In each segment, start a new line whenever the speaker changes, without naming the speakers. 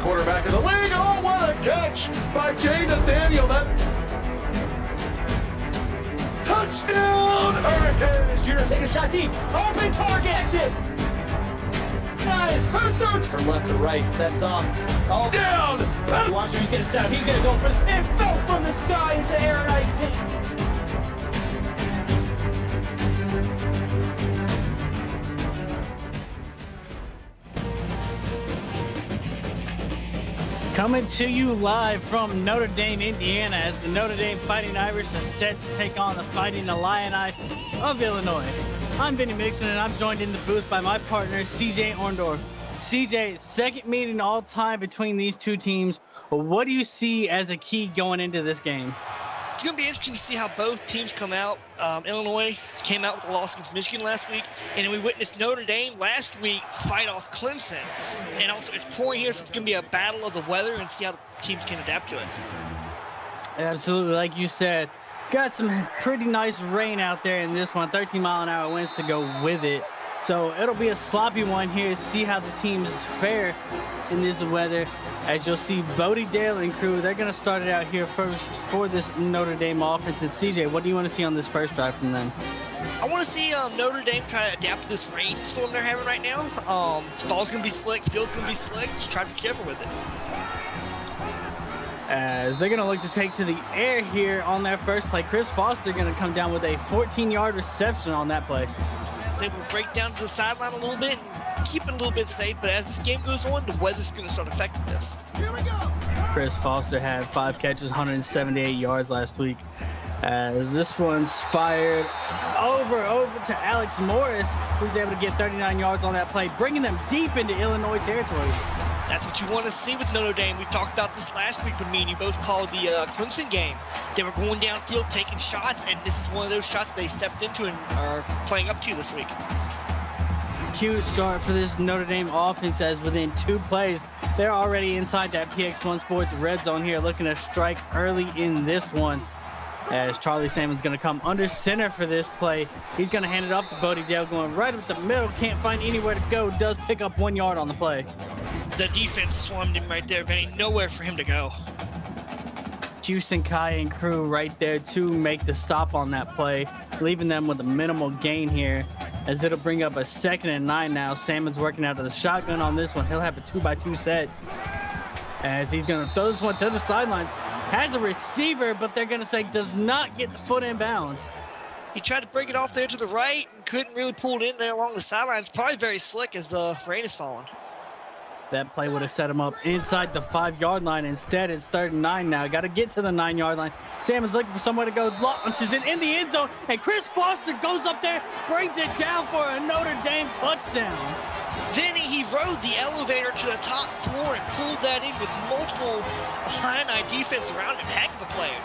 Quarterback of the league. Oh, what a catch by Jay Nathaniel. That touchdown, Hurricanes.
Junior taking a shot deep. Open target. Her third. From left to right. Sets off. Oh,
Down.
watch who's going to set up. He's going to go for it. Fell from the sky into Aaron Icing.
Coming to you live from Notre Dame, Indiana, as the Notre Dame Fighting Irish are set to take on the Fighting Illini of Illinois. I'm Vinny Mixon, and I'm joined in the booth by my partner, CJ Orndorff. CJ, second meeting all time between these two teams. What do you see as a key going into this game?
It's going to be interesting to see how both teams come out. Illinois came out with a loss against Michigan last week, and then we witnessed Notre Dame last week fight off Clemson. And also, it's pouring here, so it's going to be a battle of the weather and see how the teams can adapt to it.
Absolutely, like you said, got some pretty nice rain out there in this one, 13-mile-an-hour winds to go with it. So it'll be a sloppy one here. See how the teams fare in this weather. As you'll see, Bodie Dale and crew, they're going to start it out here first for this Notre Dame offense. And CJ, what do you want to see on this first drive from them?
I want to see Notre Dame try to adapt to this rainstorm they're having right now. Ball's going to be slick, field's going to be slick. Just try to be careful with it.
As they're going to look to take to the air here on their first play. Chris Foster going to come down with a 14-yard reception on that play.
Was able to break down to the sideline a little bit, keep it a little bit safe, but as this game goes on, the weather's going to start affecting this.
Here we go.
Chris Foster had 5 catches, 178 yards last week. As this one's fired over to Alex Morris, who's able to get 39 yards on that play, bringing them deep into Illinois territory.
That's what you want to see with Notre Dame. We talked about this last week when me and you both called the Clemson game. They were going downfield, taking shots, and this is one of those shots they stepped into and are playing up to this week.
Huge start for this Notre Dame offense, as within 2 plays, they're already inside that PX1 Sports red zone here, looking to strike early in this one. As Charlie Salmon's going to come under center for this play. He's going to hand it off to Bodie Dale, going right up the middle, can't find anywhere to go, does pick up 1 yard on the play.
The defense swarmed him right there, Vinny. Nowhere for him to go.
Houston Kai and crew right there to make the stop on that play, leaving them with a minimal gain here, as it'll bring up a 2nd and 9 now. Salmon's working out of the shotgun on this one. He'll have a 2-by-2 set, as he's going to throw this one to the sidelines. Has a receiver, but they're going to say does not get the foot in bounds.
He tried to break it off there to the right and couldn't really pull it in there along the sidelines. Probably very slick as the rain is falling.
That play would have set him up inside the 5-yard line. Instead, it's 3rd and 9 now. Got to get to the 9-yard line. Sam is looking for somewhere to go. Launches it in the end zone, and Chris Foster goes up there, brings it down for a Notre Dame touchdown.
Vinny, he rode the elevator to the top floor and pulled that in with multiple Illini defense around him. Heck of a player.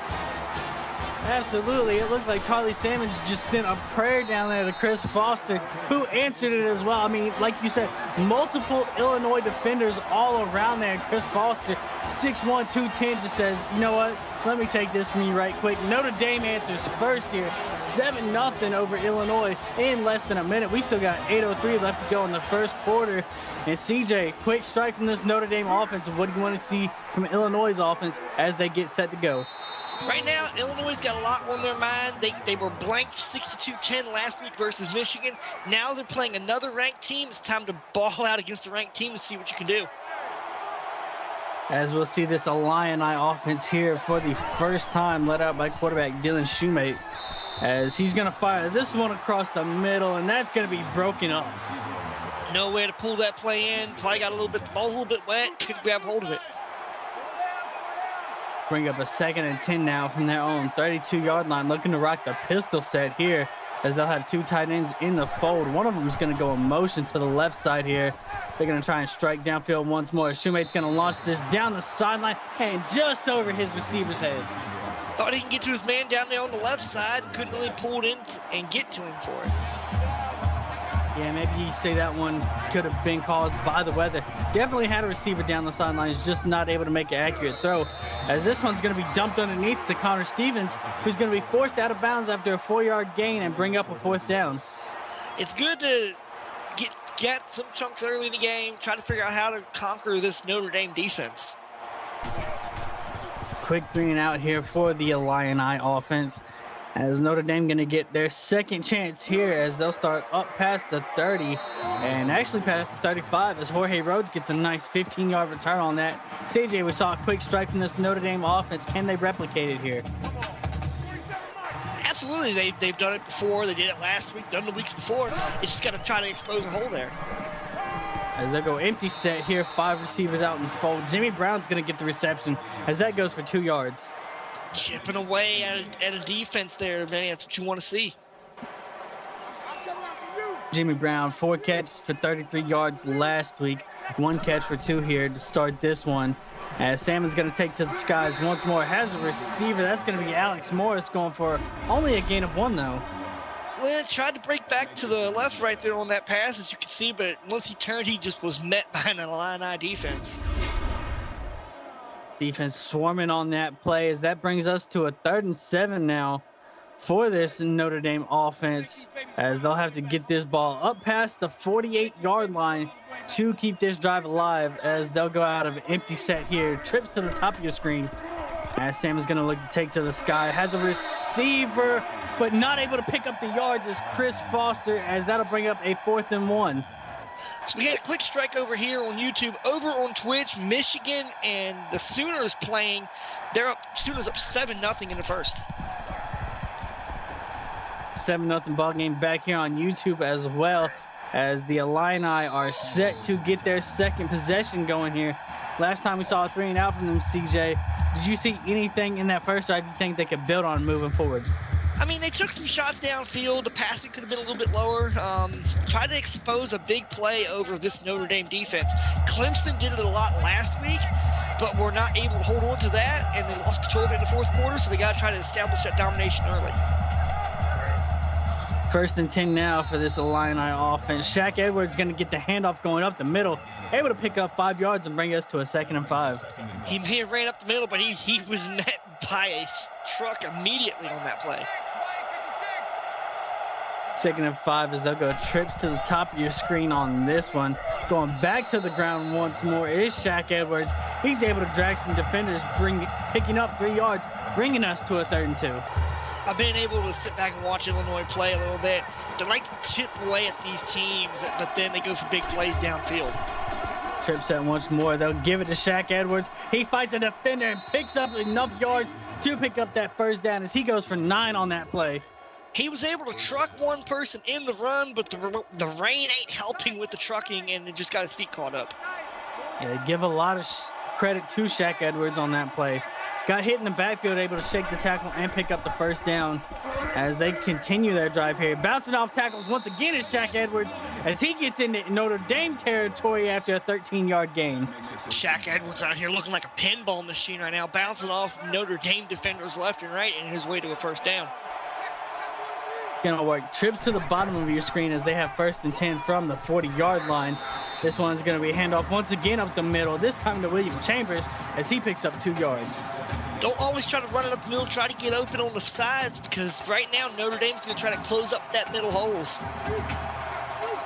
Absolutely. It looked like Charlie Salmon just sent a prayer down there to Chris Foster, who answered it as well. I mean, like you said, multiple Illinois defenders all around there. And Chris Foster, 6'1", 210, just says, you know what? Let me take this from you right quick. Notre Dame answers first here, 7-0 over Illinois in less than a minute. We still got 8:03 left to go in the first quarter. And CJ, quick strike from this Notre Dame offense. What do you want to see from Illinois' offense as they get set to go?
Right now, Illinois got a lot on their mind. They were blanked 62-10 last week versus Michigan. Now they're playing another ranked team. It's time to ball out against the ranked team and see what you can do.
As we'll see this Illini offense here for the first time, led out by quarterback Dylan Shoemate, as he's going to fire this one across the middle, and that's going to be broken up.
Nowhere to pull that play in. Probably got the ball's a little bit wet. Couldn't grab hold of it.
Bring up a 2nd and 10 now from their own 32-yard line, looking to rock the pistol set here. as they'll have two tight ends in the fold. One of them is going to go in motion to the left side here. They're going to try and strike downfield once more. Shoemate's going to launch this down the sideline and just over his receiver's head.
Thought he can get to his man down there on the left side. Couldn't really pull it in and get to him for it.
Yeah, maybe you say that one could have been caused by the weather. Definitely had a receiver down the sidelines, just not able to make an accurate throw. As this one's going to be dumped underneath to Connor Stevens, who's going to be forced out of bounds after a 4-yard gain and bring up a 4th down.
It's good to get some chunks early in the game, try to figure out how to conquer this Notre Dame defense.
Quick 3 and out here for the Illini offense, as Notre Dame going to get their second chance here as they'll start up past the 30 and actually past the 35 as Jorge Rhodes gets a nice 15-yard return on that. CJ, we saw a quick strike from this Notre Dame offense. Can they replicate it here?
Absolutely. They've done it before. They did it last week, done the weeks before. It's just got to try to expose a hole there.
As they go empty set here, 5 receivers out in the fold. Jimmy Brown's going to get the reception as that goes for 2 yards.
Chipping away at a defense there, man. That's what you want to see.
Jimmy Brown, 4 catches for 33 yards last week. 1 catch for 2 here to start this one. As Salmon's going to take to the skies once more. Has a receiver. That's going to be Alex Morris going for only a gain of 1, though.
Well, tried to break back to the left right there on that pass, as you can see, but once he turned, he just was met by an Illini defense.
Defense swarming on that play as that brings us to a 3rd and 7 now for this Notre Dame offense, as they'll have to get this ball up past the 48-yard line to keep this drive alive, as they'll go out of empty set here. Trips to the top of your screen as Sam is going to look to take to the sky. Has a receiver, but not able to pick up the yards as Chris Foster, as that'll bring up a 4th and 1.
So we had a quick strike over here on YouTube. Over on Twitch, Michigan and the Sooners playing. They're up. Sooners up 7-0 in the first.
7-0 ball game back here on YouTube as well, as the Illini are set to get their second possession going here. Last time we saw a 3 and out from them, CJ. Did you see anything in that first drive you think they could build on moving forward?
I mean, they took some shots downfield. The passing could have been a little bit lower. Tried to expose a big play over this Notre Dame defense. Clemson did it a lot last week, but were not able to hold on to that, and they lost control of it in the 4th quarter, so they got to try to establish that domination early.
1st and 10 now for this Illini offense. Shaq Edwards going to get the handoff going up the middle, able to pick up 5 yards and bring us to a 2nd and 5.
He may have ran up the middle, but he was met by a truck immediately on that play.
2nd and 5 as they'll go trips to the top of your screen on this one. Going back to the ground once more is Shaq Edwards. He's able to drag some defenders, picking up 3 yards, bringing us to a 3rd and 2.
I've been able to sit back and watch Illinois play a little bit. They like to chip away at these teams, but then they go for big plays downfield.
Trips that once more. They'll give it to Shaq Edwards. He fights a defender and picks up enough yards to pick up that 1st down as he goes for 9 on that play.
He was able to truck one person in the run, but the rain ain't helping with the trucking, and it just got his feet caught up.
Yeah, give a lot of credit to Shaq Edwards on that play. Got hit in the backfield, able to shake the tackle and pick up the 1st down as they continue their drive here. Bouncing off tackles once again is Shaq Edwards as he gets into Notre Dame territory after a 13-yard gain.
Shaq Edwards out here looking like a pinball machine right now, bouncing off Notre Dame defenders left and right in his way to a 1st down.
Gonna work trips to the bottom of your screen as they have 1st and 10 from the 40-yard line. This one's gonna be a handoff once again up the middle, this time to William Chambers as he picks up 2 yards.
Don't always try to run it up the middle, try to get open on the sides, because right now Notre Dame's gonna try to close up that middle holes.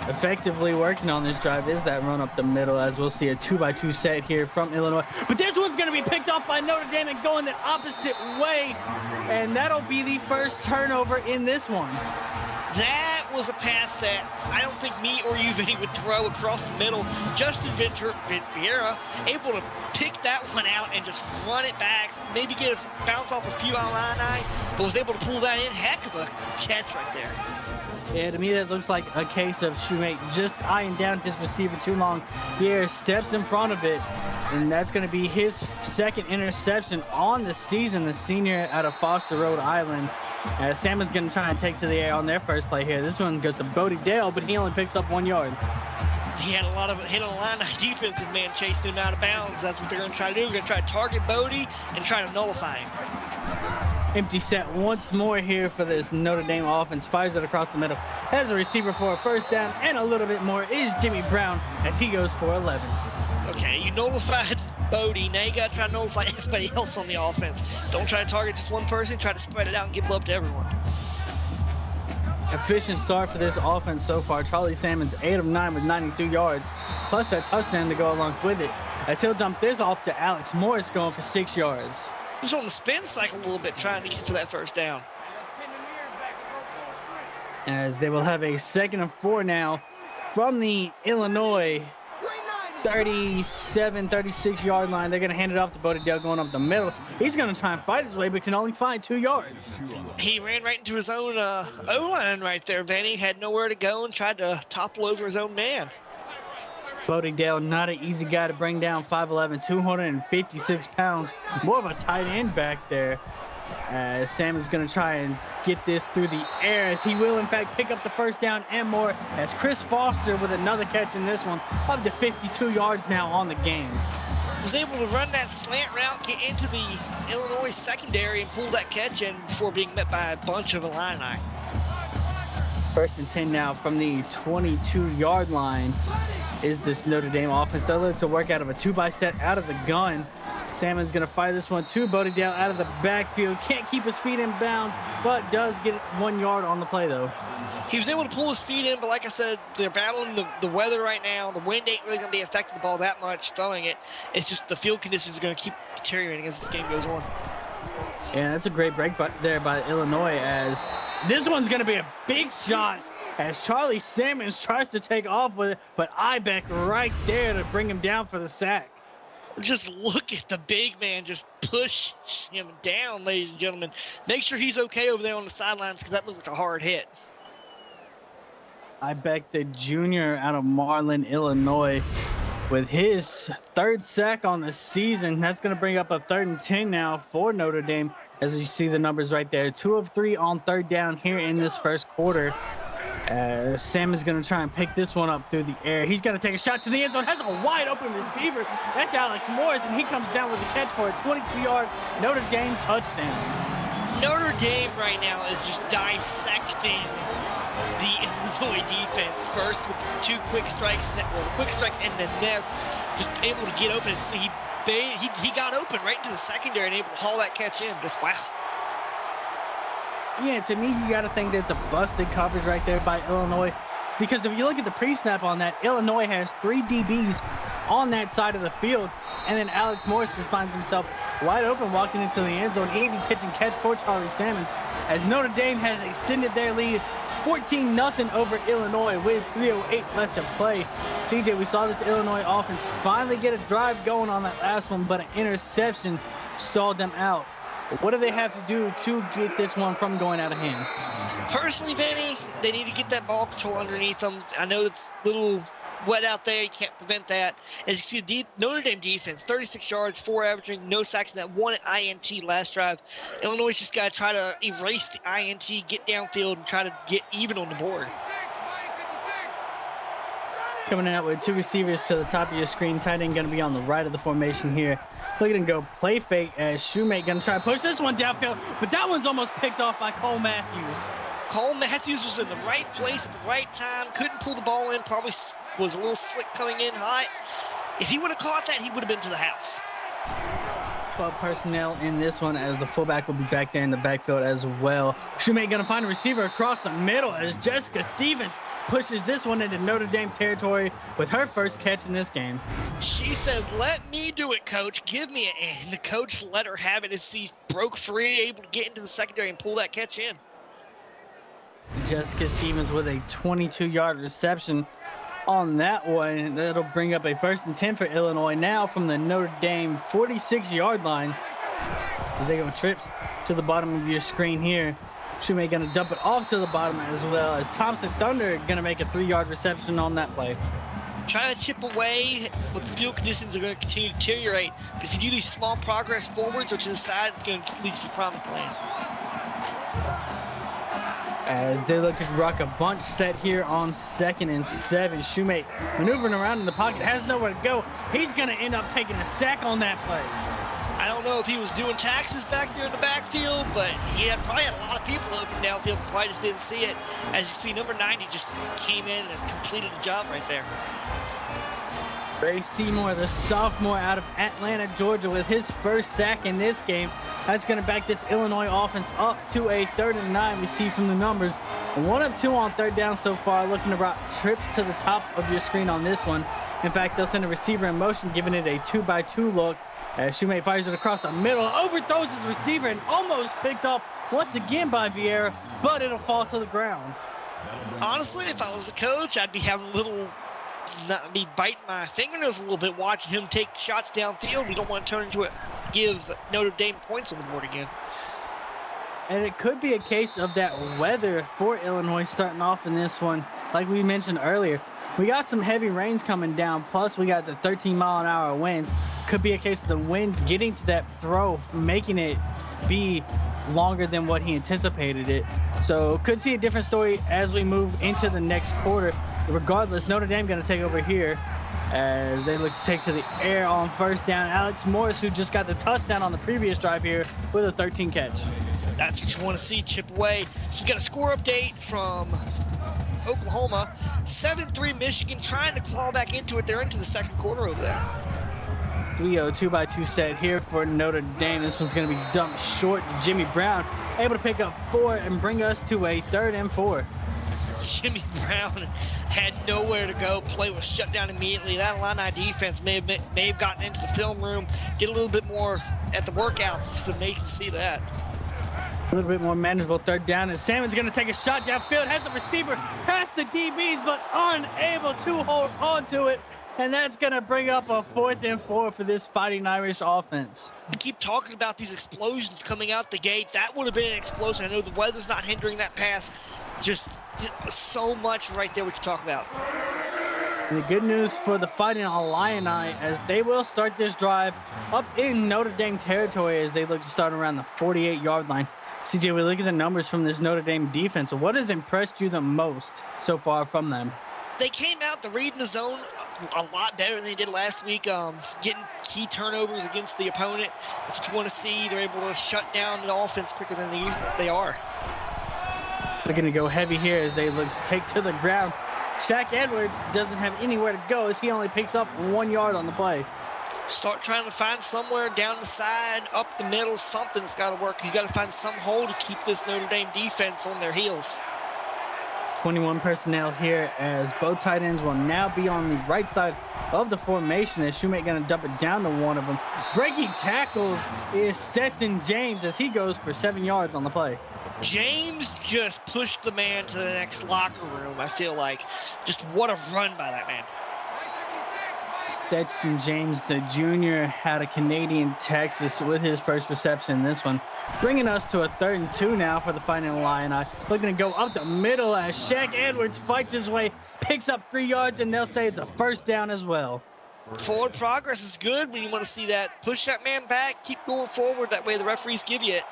Effectively working on this drive is that run up the middle, as we'll see a 2-by-2 set here from Illinois. But this one's going to be picked off by Notre Dame and going the opposite way, and that'll be the 1st turnover in this one.
That was a pass that I don't think me or you, Vinny, would throw across the middle. Justin Vieira able to pick that one out and just run it back, maybe get a bounce off a few Illini, but was able to pull that in. Heck of a catch right there.
Yeah, to me that looks like a case of Shoemate just eyeing down his receiver too long. Here, steps in front of it And that's going to be his second interception on the season, the senior out of Foster, Rhode Island. Salmon's going to try and take to the air on their first play here. This one goes to Bodie Dale, but he only picks up 1 yard.
He had a lot of hit on the line. Defensive man chasing him out of bounds. That's what they're going to try to do. They're going to try to target Bodie and try to nullify him.
Empty set once more here for this Notre Dame offense. Fires it across the middle. Has a receiver for a first down and a little bit more is Jimmy Brown as he goes for 11.
Okay, you nullified Bodie. Now you got to try to nullify everybody else on the offense. Don't try to target just one person. Try to spread it out and give love to everyone.
Efficient start for this offense so far. Charlie Salmon's 8 of 9 with 92 yards, plus that touchdown to go along with it. As he'll dump this off to Alex Morris going for 6 yards.
He was on the spin cycle a little bit trying to get to that first down.
As they will have a 2nd and 4 now from the Illinois 37, 36 yard line. They're going to hand it off to Bodie Dale going up the middle. He's going to try and fight his way, but can only find 2 yards.
He ran right into his own O-line right there, Vinny. Had nowhere to go and tried to topple over his own man.
Bodie Dale, not an easy guy to bring down, 5'11", 256 pounds. More of a tight end back there. Sam is going to try and get this through the air as he will, in fact, pick up the first down and more as Chris Foster with another catch in this one, up to 52 yards now on the game.
Was able to run that slant route, get into the Illinois secondary and pull that catch in before being met by a bunch of Illini.
1st and 10 now from the 22-yard line is this Notre Dame offense. They'll look to work out of a 2-by set out of the gun. Salmon's going to fire this one to Bodie Dale out of the backfield. Can't keep his feet in bounds, but does get 1 yard on the play, though.
He was able to pull his feet in, but like I said, they're battling the weather right now. The wind ain't really going to be affecting the ball that much, throwing it. It's just the field conditions are going to keep deteriorating as this game goes on.
Yeah, that's a great break there by Illinois, as this one's going to be a big shot as Charlie Salmons tries to take off with it, but Ibeck right there to bring him down for the sack.
Just look at the big man just push him down, ladies and gentlemen. Make sure he's okay over there on the sidelines because that looks like a hard hit.
Ibeck, the junior out of Marlin, Illinois, with his 3rd sack on the season. That's going to bring up a 3rd and 10 now for Notre Dame, as you see the numbers right there. 2 of 3 on 3rd down here in this first quarter. Sam is going to try and pick this one up through the air. He's going to take a shot to the end zone. Has a wide open receiver. That's Alex Morris, and he comes down with a catch for a 22-yard Notre Dame touchdown.
Notre Dame right now is just dissecting the Illinois defense. First with the 2 quick strikes, the quick strike, and then this, just able to get open. So he got open right into the secondary and able to haul that catch in. Just wow.
Yeah, to me, you got to think that's a busted coverage right there by Illinois, because if you look at the pre-snap on that, Illinois has 3 DBs on that side of the field, and then Alex Morris just finds himself wide open walking into the end zone. Easy pitch and catch for Charlie Salmons, as Notre Dame has extended their lead 14-0 over Illinois with 3:08 left to play. CJ, we saw this Illinois offense finally get a drive going on that last one, but an interception stalled them out. What do they have to do to get this one from going out of hand?
Personally, Vanny, they need to get that ball control underneath them. I know it's a little wet out there. You can't prevent that. As you see, the Notre Dame defense, 36 yards, 4 averaging, no sacks, and that 1 INT last drive. Illinois just got to try to erase the INT, get downfield, and try to get even on the board.
Coming out with 2 receivers to the top of your screen. Tight end going to be on the right of the formation here. Look at him go play fake as Shoemate going to try to push this one downfield, but that one's almost picked off by Cole Matthews.
Cole Matthews was in the right place at the right time, couldn't pull the ball in, probably was a little slick coming in hot. If he would have caught that, he would have been to the house.
12 personnel in this one, as the fullback will be back there in the backfield as well. Shoemate going to find a receiver across the middle as Jessica Stevens pushes this one into Notre Dame territory with her first catch in this game.
She said, "Let me do it, coach. Give me it." And the coach let her have it as he broke free, able to get into the secondary and pull that catch in.
Jessica Stevens with a 22-yard reception on that one. That'll bring up a 1st and 10 for Illinois now from the Notre Dame 46-yard line as they go trips to the bottom of your screen here. Shoemate going to dump it off to the bottom, as well as Thompson Thunder going to make a 3-yard reception on that play.
try to chip away, but the field conditions are going to continue to deteriorate. But if you do these small progress forwards or to the side, it's going to lead to the promised land.
As they look to rock a bunch set here on 2nd and 7. Shoemate maneuvering around in the pocket, has nowhere to go. He's going to end up taking a sack on that play.
I don't know if he was doing taxes back there in the backfield, but he probably had a lot of people open downfield, probably just didn't see it. As you see, number 90 just came in and completed the job right there.
Ray Seymour, the sophomore out of Atlanta, Georgia, with his first sack in this game. That's going to back this Illinois offense up to a 3rd and 9. We see from the numbers, 1 of 2 on 3rd down so far, looking to route trips to the top of your screen on this one. In fact, they'll send a receiver in motion, giving it a 2-by-2 look. As Shoemate fires it across the middle, overthrows his receiver and almost picked off once again by Vieira, but it'll fall to the ground.
Honestly, if I was a coach, I'd be having be biting my fingernails a little bit watching him take shots downfield. We don't want to turn into give Notre Dame points on the board again.
And it could be a case of that weather for Illinois starting off in this one. Like we mentioned earlier, we got some heavy rains coming down, plus we got the 13-mile-an-hour winds. Could be a case of the winds getting to that throw, making it be longer than what he anticipated it. So could see a different story as we move into the next quarter. Regardless, Notre Dame going to take over here as they look to take to the air on 1st down. Alex Morris, who just got the touchdown on the previous drive here with a 13 catch.
That's what you want to see, chip away. So we got a score update from Oklahoma. 7-3 Michigan trying to claw back into it. They're into the 2nd quarter over there.
3-0 2-by-2 set here for Notre Dame. This one's going to be dumped short to Jimmy Brown, able to pick up 4 and bring us to a 3rd and 4.
Jimmy Brown had nowhere to go. Play was shut down immediately. That Illini defense may have gotten into the film room, did a little bit more at the workouts. It's amazing to see that.
A little bit more manageable 3rd down, and Salmon's going to take a shot downfield, has a receiver past the DBs, but unable to hold on to it. And that's going to bring up a 4th and 4 for this Fighting Irish offense.
We keep talking about these explosions coming out the gate. That would have been an explosion. I know the weather's not hindering that pass. Just so much right there we can talk about.
And the good news for the Fighting Illini, as they will start this drive up in Notre Dame territory as they look to start around the 48-yard line. CJ, we look at the numbers from this Notre Dame defense. What has impressed you the most so far from them?
They came out to read in the zone a lot better than they did last week, getting key turnovers against the opponent. That's what you want to see. They're able to shut down the offense quicker than they are.
They're going to go heavy here as they look to take to the ground. Shaq Edwards doesn't have anywhere to go as he only picks up 1 yard on the play.
Start trying to find somewhere down the side, up the middle, something's got to work. He's got to find some hole to keep this Notre Dame defense on their heels.
21 personnel here as both tight ends will now be on the right side of the formation as Shoemate going to dump it down to one of them. Breaking tackles is Stetson James as he goes for 7 yards on the play.
James just pushed the man to the next locker room, I feel like. Just what a run by that man.
Stetson James, the junior, had a Canadian Texas with his first reception in this one. Bringing us to a 3rd and 2 now for the Fighting Illini. Looking to go up the middle as Shaq Edwards fights his way, picks up 3 yards, and they'll say it's a 1st down as well.
Forward progress is good, but you want to see that. Push that man back, keep going forward. That way the referees give you it.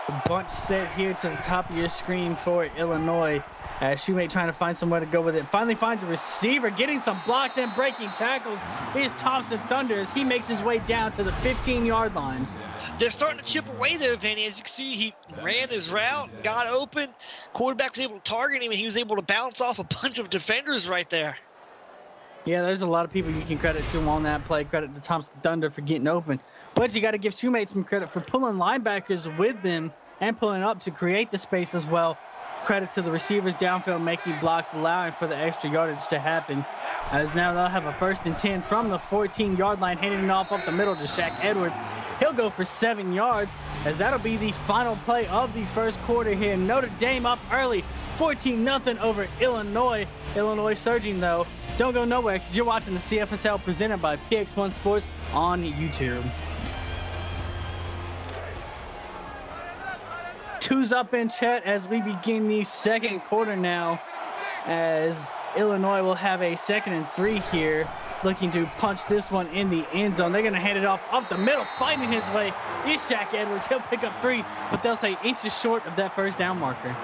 A bunch set here to the top of your screen for Illinois. As Shoemate trying to find somewhere to go with it. Finally finds a receiver, getting some blocks and breaking tackles. Is Thompson Thunder as he makes his way down to the 15-yard line.
They're starting to chip away there, Vinny. As you can see, he ran his route, got open. Quarterback was able to target him, and he was able to bounce off a bunch of defenders right there.
Yeah, there's a lot of people you can credit to on that play. Credit to Thompson Thunder for getting open. But you got to give Shoemate some credit for pulling linebackers with them and pulling up to create the space as well. Credit to the receivers downfield making blocks, allowing for the extra yardage to happen. As now they'll have a 1st and 10 from the 14-yard line, handing it off up the middle to Shaq Edwards. He'll go for 7 yards as that'll be the final play of the 1st quarter here. Notre Dame up early, 14-0 over Illinois. Illinois surging though. Don't go nowhere because you're watching the CFSL presented by PX1 Sports on YouTube. 2's up in chat as we begin the 2nd quarter now, as Illinois will have a 2nd and 3 here, looking to punch this one in the end zone. They're going to hand it off up the middle, fighting his way is Shaq Edwards. He'll pick up 3, but they'll say inches short of that first down marker.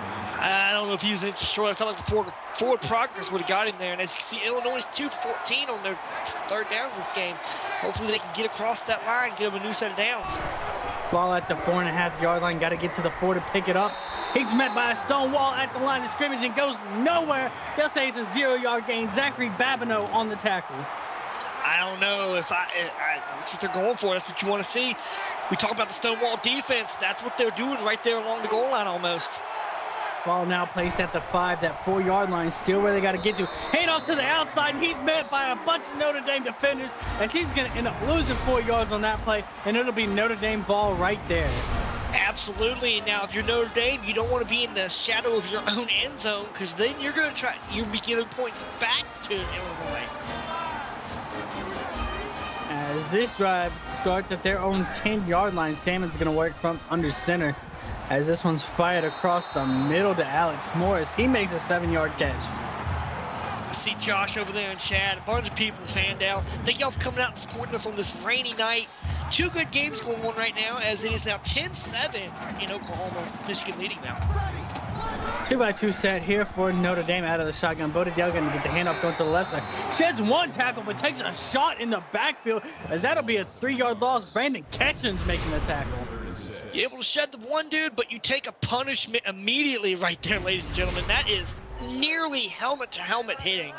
I don't know if he was inches short. I felt like the forward progress would have got him there. And as you can see, Illinois is 2 for 14 on their third downs this game. Hopefully they can get across that line, get them a new set of downs.
Ball at the 4.5-yard line. Got to get to the 4 to pick it up. He's met by a stone wall at the line of scrimmage and goes nowhere. They'll say it's a 0-yard gain. Zachary Babineau on the tackle.
I don't know if if they're going for it. That's what you want to see. We talk about the Stonewall defense. That's what they're doing right there along the goal line almost.
Ball now placed at the 5, that 4-yard line, still where they got to get to. Hand off to the outside, and he's met by a bunch of Notre Dame defenders, and he's going to end up losing 4 yards on that play, and it'll be Notre Dame ball right there.
Absolutely. Now, if you're Notre Dame, you don't want to be in the shadow of your own end zone, because then you're going to you'll be giving points back to Illinois.
As this drive starts at their own 10-yard line, Salmon's going to work from under center. As this one's fired across the middle to Alex Morris. He makes a 7-yard catch.
I see Josh over there in chat. A bunch of people fanned out. Thank y'all for coming out and supporting us on this rainy night. 2 good games going on right now, as it is now 10-7 in Oklahoma. Michigan leading now.
2-by-2 set here for Notre Dame out of the shotgun. Bodedale going to get the handoff going to the left side. Sheds 1 tackle, but takes a shot in the backfield, as that'll be a 3-yard loss. Brandon Ketchens making the tackle.
You're able to shed the one dude, but you take a punishment immediately right there, ladies and gentlemen. That is nearly helmet-to-helmet hitting.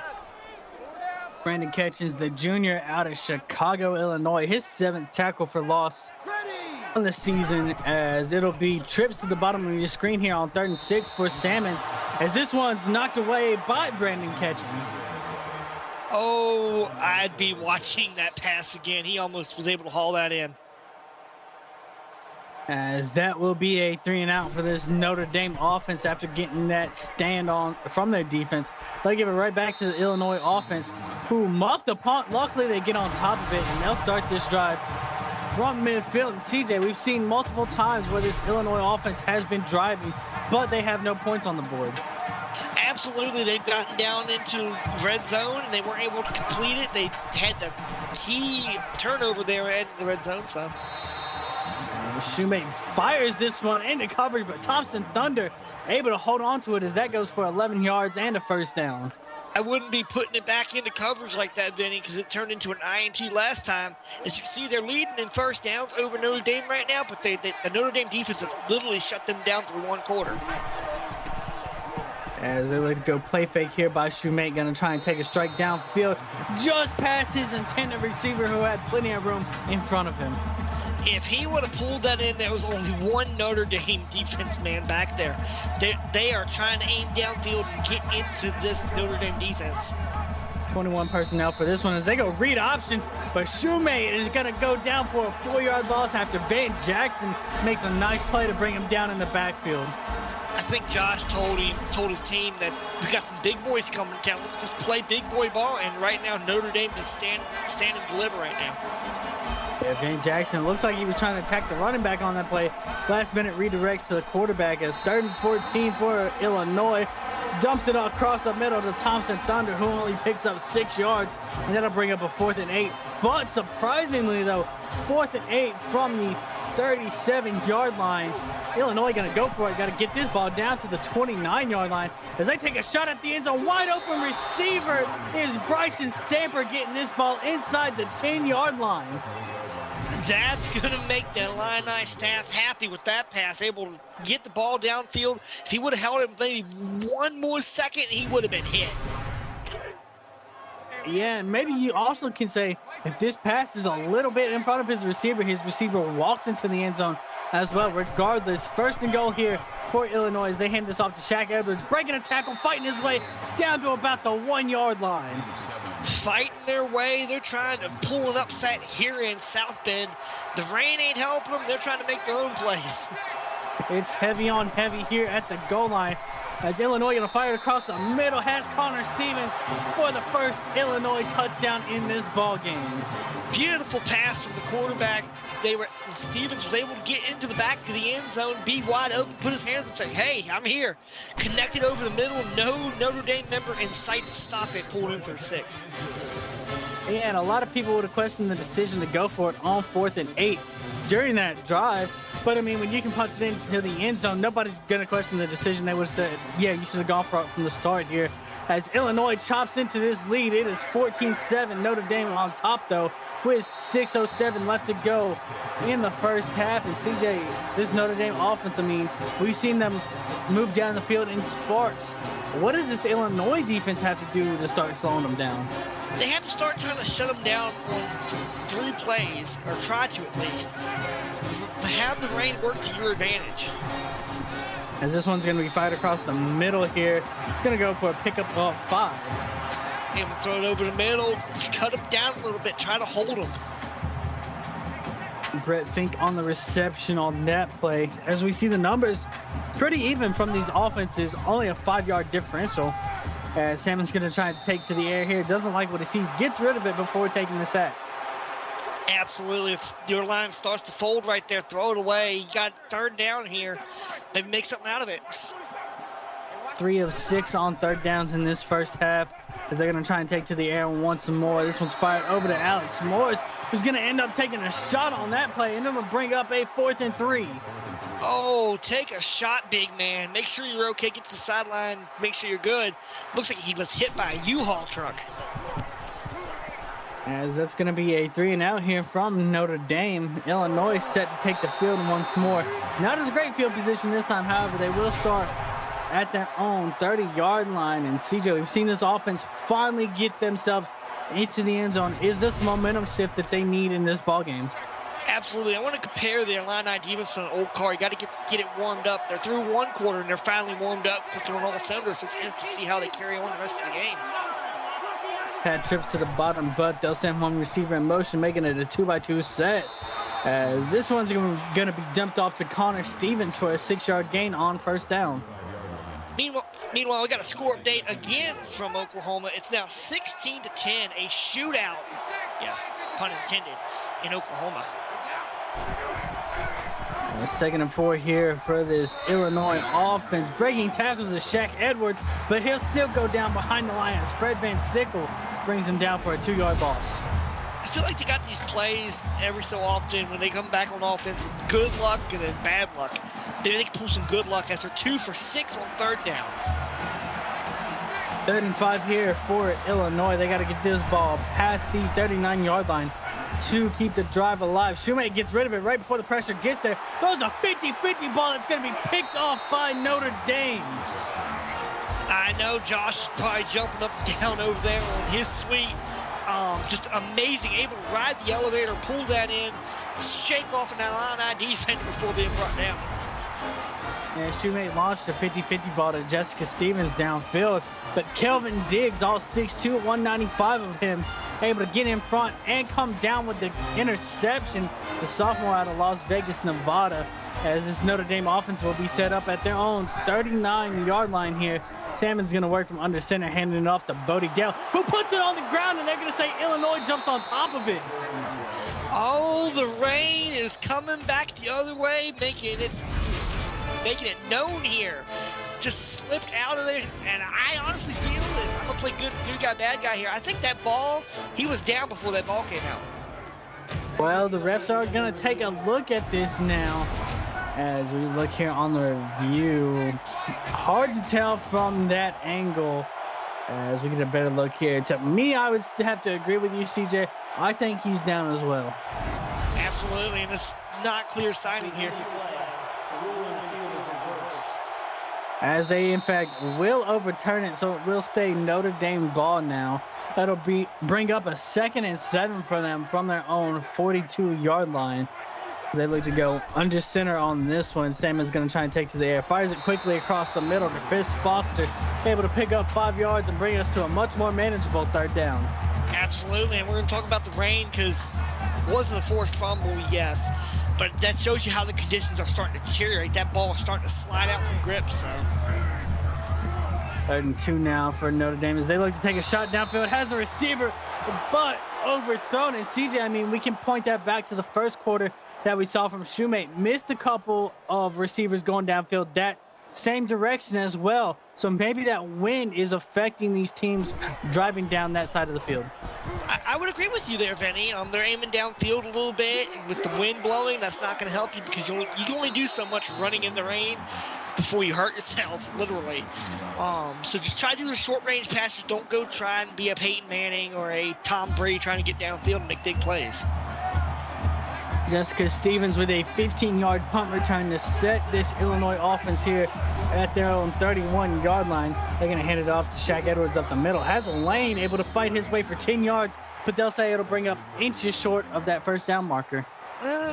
Brandon Ketchens, the junior out of Chicago, Illinois. His 7th tackle for loss on the season, as it'll be trips to the bottom of your screen here on 3rd and 6 for Salmons, as this one's knocked away by Brandon Ketchens.
Oh, I'd be watching that pass again. He almost was able to haul that in.
As that will be a 3-and-out for this Notre Dame offense after getting that stand on from their defense. They'll give it right back to the Illinois offense, who muffed the punt. Luckily, they get on top of it, and they'll start this drive from midfield. And CJ, we've seen multiple times where this Illinois offense has been driving, but they have no points on the board.
Absolutely, they've gotten down into red zone, and they weren't able to complete it. They had the key turnover there in the red zone, so...
Shoemate fires this one into coverage, but Thompson Thunder able to hold on to it, as that goes for 11 yards and a first down.
I wouldn't be putting it back into coverage like that, Vinny, because it turned into an INT last time. As you can see, they're leading in first downs over Notre Dame right now, but the Notre Dame defense has literally shut them down through 1 quarter.
As they let go play fake here by Shoemate, going to try and take a strike downfield, just past his intended receiver, who had plenty of room in front of him.
If he would have pulled that in, there was only 1 Notre Dame defense man back there. They are trying to aim downfield and get into this Notre Dame defense.
21 personnel for this one as they go read option, but Shoemate is going to go down for a 4-yard loss after Ben Jackson makes a nice play to bring him down in the backfield.
I think Josh told his team that we got some big boys coming to town. Let's just play big boy ball, and right now Notre Dame is stand and deliver right now.
Yeah, Ben Jackson, looks like he was trying to attack the running back on that play. Last minute redirects to the quarterback as 3rd and 14 for Illinois. Dumps it across the middle to Thompson Thunder, who only picks up 6 yards, and that'll bring up a 4th and 8. But surprisingly, though, 4th and 8 from the 37-yard line. Illinois going to go for it. Got to get this ball down to the 29-yard line as they take a shot at the end zone. Wide open receiver is Bryson Stamper, getting this ball inside the 10-yard line.
That's going to make the Illini staff happy with that pass, able to get the ball downfield. If he would have held it maybe 1 more second, he would have been hit.
Yeah, and maybe you also can say if this pass is a little bit in front of his receiver walks into the end zone as well. Regardless, 1st and goal here for Illinois as they hand this off to Shaq Edwards, breaking a tackle, fighting his way down to about the 1-yard line.
Fighting their way. They're trying to pull an upset here in South Bend. The rain ain't helping them. They're trying to make their own plays.
It's heavy on heavy here at the goal line As Illinois gonna fire it across the middle, has Connor Stevens for the first Illinois touchdown in this ball game.
Beautiful pass from the quarterback. Stevens was able to get into the back of the end zone, be wide open, put his hands up, say, "Hey, I'm here." Connected over the middle, no Notre Dame member in sight to stop it, pulled in for 6.
Yeah, and a lot of people would have questioned the decision to go for it on 4th and 8 during that drive. But I mean, when you can punch it into the end zone, nobody's going to question the decision. They would have said, yeah, you should have gone for it from the start here. As Illinois chops into this lead, it is 14-7. Notre Dame on top, though, with 6:07 left to go in the first half. And CJ, this Notre Dame offense, I mean, we've seen them move down the field in sparks. What does this Illinois defense have to do to start slowing them down?
They have to start trying to shut them down on 3 plays, or try to at least. Have the rain work to your advantage.
As this one's going to be fired across the middle here. It's going to go for a pickup of 5.
Able to throw it over the middle, cut them down a little bit, try to hold them.
Brett Fink on the reception on that play. As we see the numbers pretty even from these offenses, only a 5-yard differential. As Salmon's going to try to take to the air here. Doesn't like what he sees, gets rid of it before taking the sack.
Absolutely. If your line starts to fold right there, throw it away. You got 3rd down here. Maybe make something out of it.
3 of 6 on 3rd downs in this first half, as they're going to try and take to the air once more. This one's fired over to Alex Morris, who's going to end up taking a shot on that play, and it'll bring up a 4th and 3.
Oh, take a shot, big man. Make sure you're okay. Get to the sideline. Make sure you're good. Looks like he was hit by a U-Haul truck.
As that's going to be a 3 and out here from Notre Dame. Illinois set to take the field once more. Not as great field position this time, however, they will start at their own 30-yard line. And CJ, we've seen this offense finally get themselves into the end zone. Is this the momentum shift that they need in this ball game?
Absolutely. I want to compare the Illini defense to an old car. You got to get it warmed up. They're through 1 quarter and they're finally warmed up, clicking on all cylinders. So it's interesting to see how they carry on the rest of the game.
Had trips to the bottom, but they'll send one receiver in motion, making it a 2-by-2 set. As this one's going to be dumped off to Connor Stevens for a 6-yard gain on 1st down.
Meanwhile, we got a score update again from Oklahoma. It's now 16-10, a shootout. Yes, pun intended, in Oklahoma.
2nd and 4 here for this Illinois offense. Breaking tackles is Shaq Edwards, but he'll still go down behind the line as Fred Van Sickle brings him down for a 2-yard loss.
I feel like they got these plays every so often. When they come back on offense, it's good luck and then bad luck. Maybe they can pull some good luck as they're 2 for 6 on 3rd downs.
3rd and 5 here for Illinois. They got to get this ball past the 39-yard line to keep the drive alive. Shoemate gets rid of it right before the pressure gets there. Throws a 50-50 ball that's going to be picked off by Notre Dame.
I know Josh is probably jumping up and down over there on his suite. Just amazing, able to ride the elevator, pull that in, shake off an Illini defender before being brought down.
And Shoemate launched a 50-50 ball to Jessica Stevens downfield, but Kelvin Diggs, all 6'2", 195 of him, able to get in front and come down with the interception. The sophomore out of Las Vegas, Nevada, as this Notre Dame offense will be set up at their own 39-yard line here. Salmon's going to work from under center, handing it off to Bodie Dale, who puts it on the ground, and they're going to say Illinois jumps on top of it.
Oh, the rain is coming back the other way, making it known here. Just slipped out of there, and I honestly feel that I'm going to play good guy, bad guy here. I think that ball, he was down before that ball came out.
Well, the refs are going to take a look at this now as we look here on the review. Hard to tell from that angle as we get a better look here. To me, I would have to agree with you, CJ. I think he's down as well.
Absolutely, and it's not clear signing here.
As they, in fact, will overturn it, so it will stay Notre Dame ball now. That'll bring up a 2nd and 7 for them from their own 42-yard line. As they look to go under center on this one. Sam is going to try and take to the air. Fires it quickly across the middle to Chris Foster. Able to pick up 5 yards and bring us to a much more manageable 3rd down.
Absolutely, and we're going to talk about the rain because it wasn't a forced fumble, yes. But that shows you how the conditions are starting to deteriorate. That ball is starting to slide out from grip, so.
Third and 2 now for Notre Dame as they look to take a shot downfield. Has a receiver, but overthrown. And CJ, I mean, we can point that back to the first quarter that we saw from Shoemate. Missed a couple of receivers going downfield that same direction as well. So maybe that wind is affecting these teams driving down that side of the field.
I would agree with you there, Vinny. They're aiming downfield a little bit. With the wind blowing, that's not going to help you because you can only do so much running in the rain before you hurt yourself, literally. So just try to do the short-range passes. Don't go try and be a Peyton Manning or a Tom Brady trying to get downfield and make big plays.
Jessica Stevens with a 15-yard punt return to set this Illinois offense here at their own 31-yard line. They're going to hand it off to Shaq Edwards up the middle. Has a lane, able to fight his way for 10 yards, but they'll say it'll bring up inches short of that first down marker.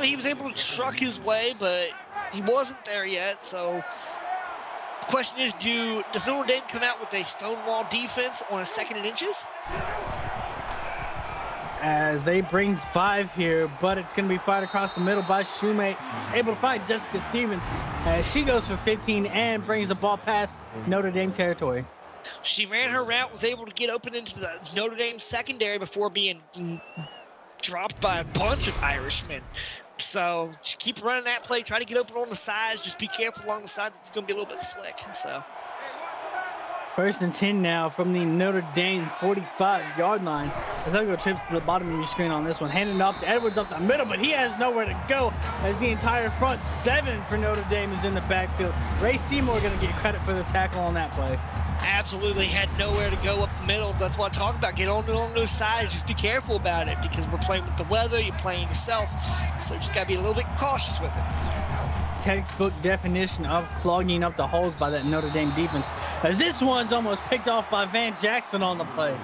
He was able to truck his way, but he wasn't there yet. So the question is, does Notre Dame come out with a stonewall defense on a second and inches?
As they bring 5 here, but it's going to be fired across the middle by Shoemate. Able to find Jessica Stevens as she goes for 15 and brings the ball past Notre Dame territory.
She ran her route, was able to get open into the Notre Dame secondary before being dropped by a bunch of Irishmen. So just keep running that play, try to get open on the sides. Just be careful along the sides. It's going to be a little bit slick. So.
First and 10 now from the Notre Dame 45-yard line. As I go trips to the bottom of your screen on this one. Handing off to Edwards up the middle, but he has nowhere to go as the entire front 7 for Notre Dame is in the backfield. Ray Seymour going to get credit for the tackle on that play.
Absolutely had nowhere to go up the middle. That's what I talk about. Get on those sides. Just be careful about it because we're playing with the weather. You're playing yourself. So just got to be a little bit cautious with it.
Textbook definition of clogging up the holes by that Notre Dame defense, as this one's almost picked off by Van Jackson on the play.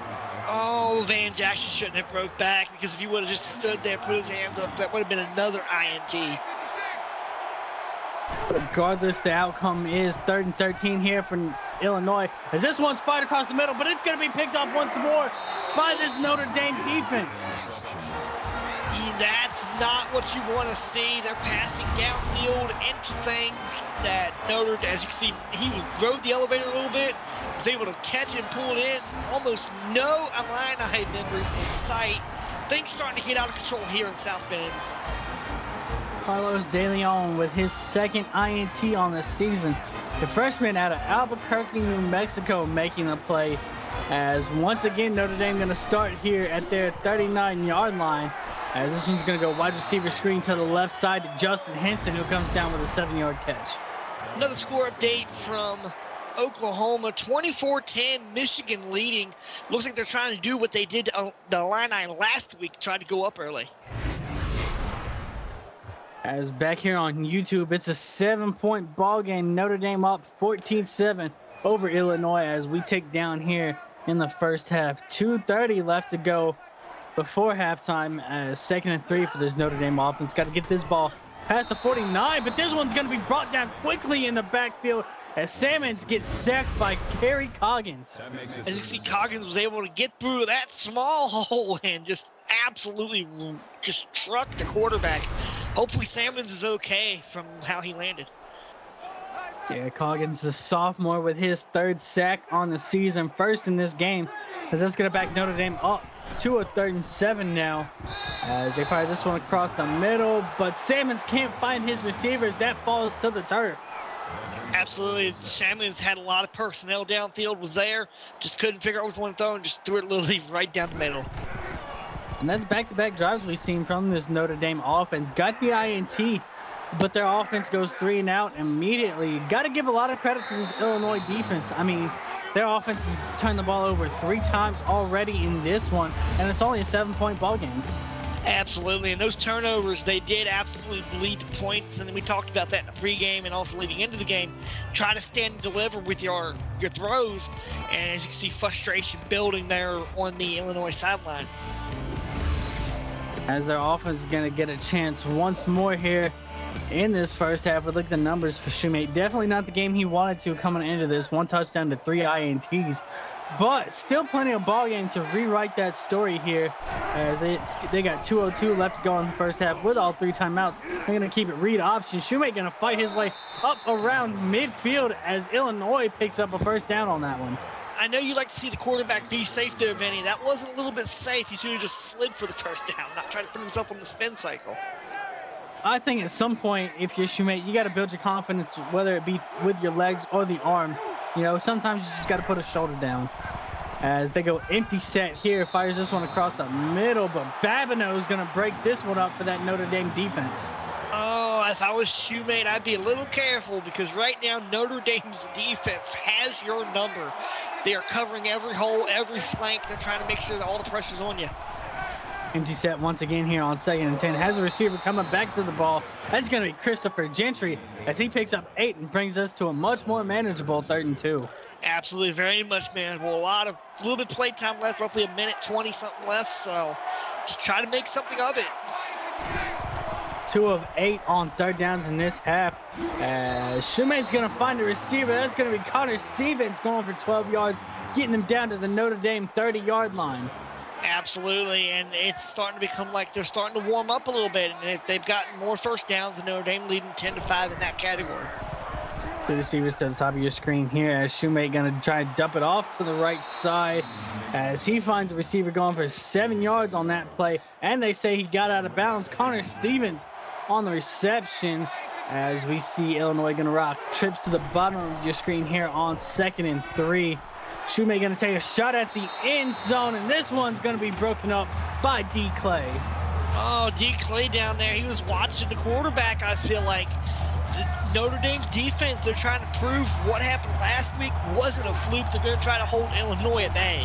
Oh, Van Jackson shouldn't have broke back because if he would have just stood there, put his hands up, that would have been another INT.
Regardless, the outcome is 3rd and 13 here for Illinois, as this one's fired across the middle, but it's going to be picked up once more by this Notre Dame defense.
That's not what you want to see. They're passing downfield into things that Notre Dame, as you can see, he rode the elevator a little bit, was able to catch and pull it in. Almost no Illini members in sight. Things starting to get out of control here in South Bend.
Carlos De Leon with his 2nd INT on the season. The freshman out of Albuquerque, New Mexico, making the play. As once again, Notre Dame going to start here at their 39-yard line. As this one's going to go wide receiver screen to the left side to Justin Henson, who comes down with a 7-yard catch.
Another score update from Oklahoma, 24-10, Michigan leading. Looks like they're trying to do what they did to the Illini last week, try to go up early.
As back here on YouTube, it's a 7-point ball game. Notre Dame up 14-7 over Illinois as we take down here in the first half. 2:30 left to go before halftime. 2nd and 3 for this Notre Dame offense. Got to get this ball past the 49, but this one's going to be brought down quickly in the backfield as Salmons gets sacked by Kerry Coggins.
As you can see, Coggins was able to get through that small hole and just absolutely just trucked the quarterback. Hopefully Salmons is okay from how he landed.
Yeah, Coggins, the sophomore, with his 3rd sack on the season, first in this game, as that's going to back Notre Dame up to a 3rd and 7 now, as they fire this one across the middle, but Salmons can't find his receivers. That falls to the turf.
Absolutely. Salmons had a lot of personnel downfield, was there, just couldn't figure out which one to throw and just threw it literally right down the middle.
And that's back-to-back drives we've seen from this Notre Dame offense. Got the INT, but their offense goes 3 and out immediately. Got to give a lot of credit to this Illinois defense. I mean, their offense has turned the ball over 3 times already in this one, and it's only a 7-point ball game.
Absolutely, and those turnovers, they did absolutely lead to points, and then we talked about that in the pregame and also leading into the game. Try to stand and deliver with your throws, and as you can see, frustration building there on the Illinois sideline.
As their offense is going to get a chance once more here in this first half. But look at the numbers for Shoemate. Definitely not the game he wanted to coming into this. 1 touchdown to 3 INTs. But still plenty of ball game to rewrite that story here, as they got 2:02 left to go in the first half with all 3 timeouts. They're going to keep it read option. Shoemate going to fight his way up around midfield as Illinois picks up a first down on that one.
I know you like to see the quarterback be safe there, Benny. That wasn't a little bit safe. He should have just slid for the first down, not try to put himself on the spin cycle.
I think at some point, if you're Shoemate, you got to build your confidence, whether it be with your legs or the arm. You know, sometimes you just got to put a shoulder down. As they go empty set here, fires this one across the middle, but Babineau's going to break this one up for that Notre Dame defense.
Oh, if I was Shoemate, I'd be a little careful, because right now Notre Dame's defense has your number. They are covering every hole, every flank. They're trying to make sure that all the pressure's on you.
Empty set once again here on 2nd and 10. Has a receiver coming back to the ball. That's going to be Christopher Gentry as he picks up 8 and brings us to a much more manageable 3rd and 2.
Absolutely, very much manageable. A little bit play time left, roughly a minute 20 something left. So just try to make something of it.
2 of 8 on 3rd downs in this half. As Shoemate's going to find a receiver. That's going to be Connor Stevens going for 12 yards, getting them down to the Notre Dame 30-yard line.
Absolutely, and it's starting to become like they're starting to warm up a little bit, and they've gotten more first downs, and Notre Dame leading 10-5 in that category.
The receivers to the top of your screen here as Shoemate going to try to dump it off to the right side as he finds a receiver going for 7 yards on that play, and they say he got out of bounds. Connor Stevens on the reception as we see Illinois going to rock trips to the bottom of your screen here on 2nd and 3. Shoemate going to take a shot at the end zone, and this one's going to be broken up by D. Clay.
Oh, D. Clay down there. He was watching the quarterback, I feel like. The Notre Dame defense, they're trying to prove what happened last week wasn't a fluke. They're going to try to hold Illinois at bay.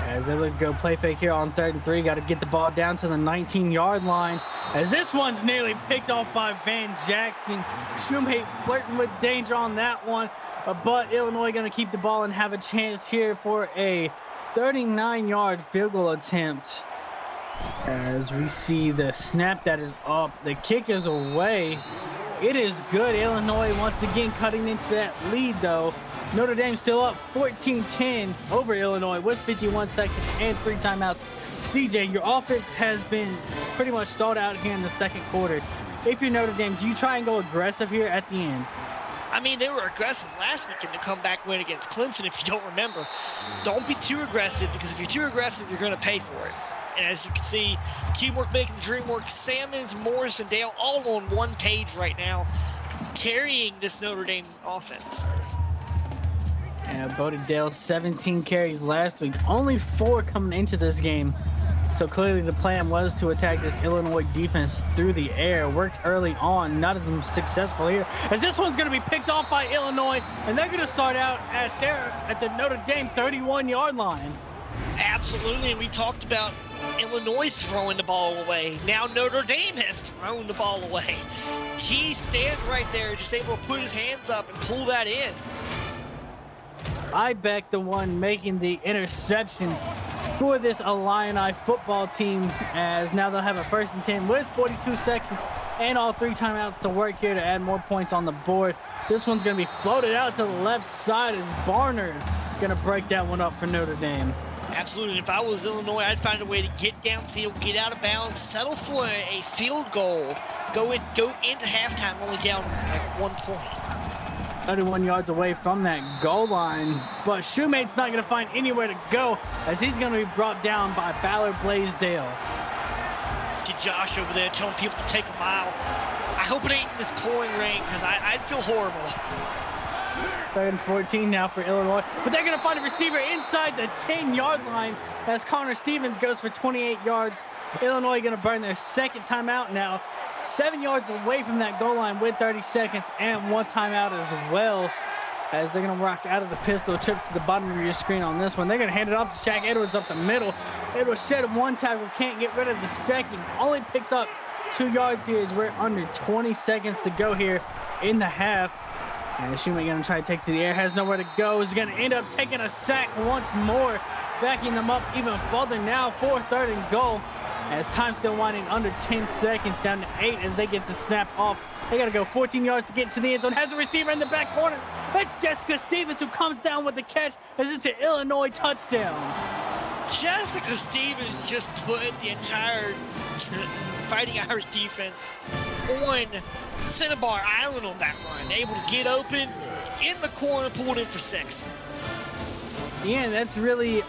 As they look to go play fake here on 3rd and 3, got to get the ball down to the 19-yard line. As this one's nearly picked off by Van Jackson. Shoemate flirting with danger on that one. But Illinois going to keep the ball and have a chance here for a 39-yard field goal attempt. As we see the snap that is up, the kick is away. It is good. Illinois once again cutting into that lead, though. Notre Dame still up 14-10 over Illinois with 51 seconds and 3 timeouts. CJ, your offense has been pretty much stalled out here in the 2nd quarter. If you're Notre Dame, do you try and go aggressive here at the end?
I mean, they were aggressive last week in the comeback win against Clemson, if you don't remember. Don't be too aggressive, because if you're too aggressive, you're going to pay for it. And as you can see, teamwork making the dream work. Sammons, Morris, and Dale all on one page right now, carrying this Notre Dame offense.
Yeah, Bodie Dale, 17 carries last week, only 4 coming into this game. So clearly the plan was to attack this Illinois defense through the air. Worked early on, not as successful here. As this one's going to be picked off by Illinois, and they're going to start out at the Notre Dame 31-yard line.
Absolutely, and we talked about Illinois throwing the ball away. Now Notre Dame has thrown the ball away. He stands right there, just able to put his hands up and pull that in.
I back the one making the interception for this Illini football team, as now they'll have a 1st and 10 with 42 seconds and all 3 timeouts to work here to add more points on the board. This one's going to be floated out to the left side as Barnard going to break that one up for Notre Dame.
Absolutely. If I was Illinois, I'd find a way to get downfield, get out of bounds, settle for a field goal, go into halftime only down like 1 point.
31 yards away from that goal line, but Shoemate's not going to find anywhere to go as he's going to be brought down by Ballard Blaisdell.
To Josh over there telling people to take a mile. I hope it ain't in this pouring rain, because I'd feel horrible.
3rd and 14 now for Illinois, but they're going to find a receiver inside the 10-yard line as Connor Stevens goes for 28 yards. Illinois going to burn their 2nd timeout now. 7 yards away from that goal line with 30 seconds and 1 timeout as well, as they're going to rock out of the pistol. Trips to the bottom of your screen on this one. They're going to hand it off to Shaq Edwards up the middle. Edwards shed 1 tackle, can't get rid of the 2nd. Only picks up 2 yards here as we're under 20 seconds to go here in the half. And Shoemate going to try to take to the air, has nowhere to go. Is going to end up taking a sack once more, backing them up even further now for 3rd and goal. As time still winding under 10 seconds, down to 8 as they get the snap off They got to go 14 yards to get to the end zone. Has a receiver in the back corner. That's Jessica Stevens who comes down with the catch as it's an Illinois touchdown.
Jessica Stevens just put the entire Fighting Irish defense on Cinnabar Island on that run. Able to get open, in the corner, pulled in for 6.
Yeah, that's really,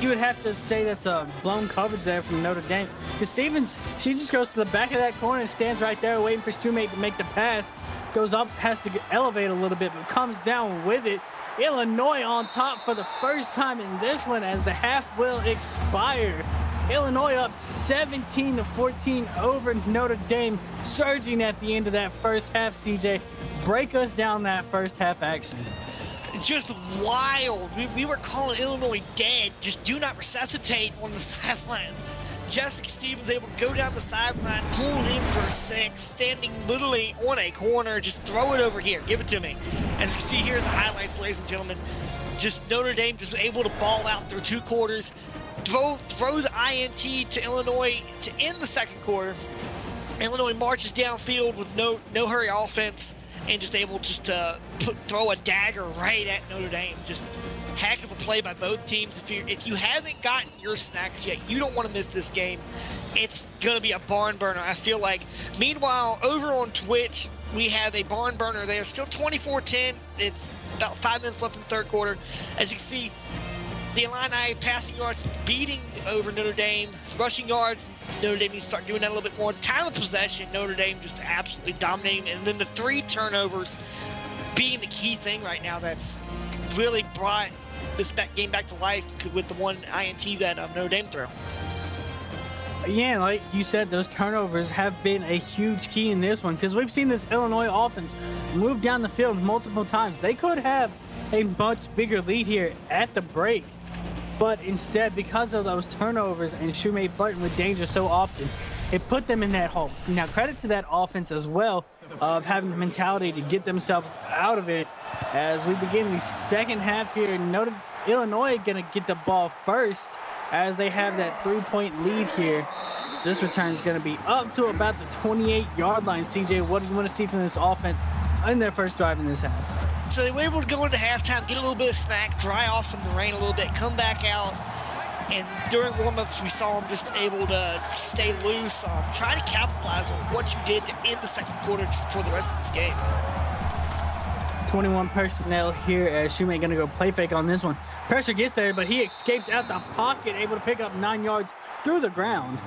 you would have to say that's a blown coverage there from Notre Dame. Because Stevens, she just goes to the back of that corner and stands right there waiting for Shoemate to make the pass. Goes up, has to elevate a little bit, but comes down with it. Illinois on top for the first time in this one as the half will expire. Illinois up 17-14 over Notre Dame, surging at the end of that first half. CJ, break us down that first half action.
Just wild. We were calling Illinois dead. Just do not resuscitate on the sidelines. Jessica Stevens able to go down the sideline, pulled in for a 6, standing literally on a corner. Just throw it over here. Give it to me. As we see here in the highlights, ladies and gentlemen, just Notre Dame just able to ball out through 2 quarters. Throw the INT to Illinois to end the second quarter. Illinois marches downfield with no hurry offense and just able to throw a dagger right at Notre Dame. Just heck of a play by both teams. If you haven't gotten your snacks yet, you don't want to miss this game. It's going to be a barn burner, I feel like. Meanwhile, over on Twitch, we have a barn burner there. Still 24-10. It's about 5 minutes left in the third quarter. As you can see, the Illini passing yards beating over Notre Dame. Rushing yards, Notre Dame needs to start doing that a little bit more. Time of possession, Notre Dame just absolutely dominating. And then the 3 turnovers being the key thing right now that's really brought this game back to life with the one INT that Notre Dame threw.
Yeah, like you said, those turnovers have been a huge key in this one because we've seen this Illinois offense move down the field multiple times. They could have a much bigger lead here at the break, but instead, because of those turnovers and Shoemate Burton with danger so often, it put them in that hole. Now, credit to that offense as well of having the mentality to get themselves out of it. As we begin the second half here, Illinois going to get the ball first as they have that 3-point lead here. This return is going to be up to about the 28-yard line. CJ, what do you want to see from this offense in their first drive in this half?
So they were able to go into halftime, get a little bit of snack, dry off from the rain a little bit, come back out. And during warm-ups, we saw them just able to stay loose, try to capitalize on what you did to end the second quarter for the rest of this game.
21 personnel here as Shoemate going to go play fake on this one. Pressure gets there, but he escapes out the pocket, able to pick up 9 yards through the ground.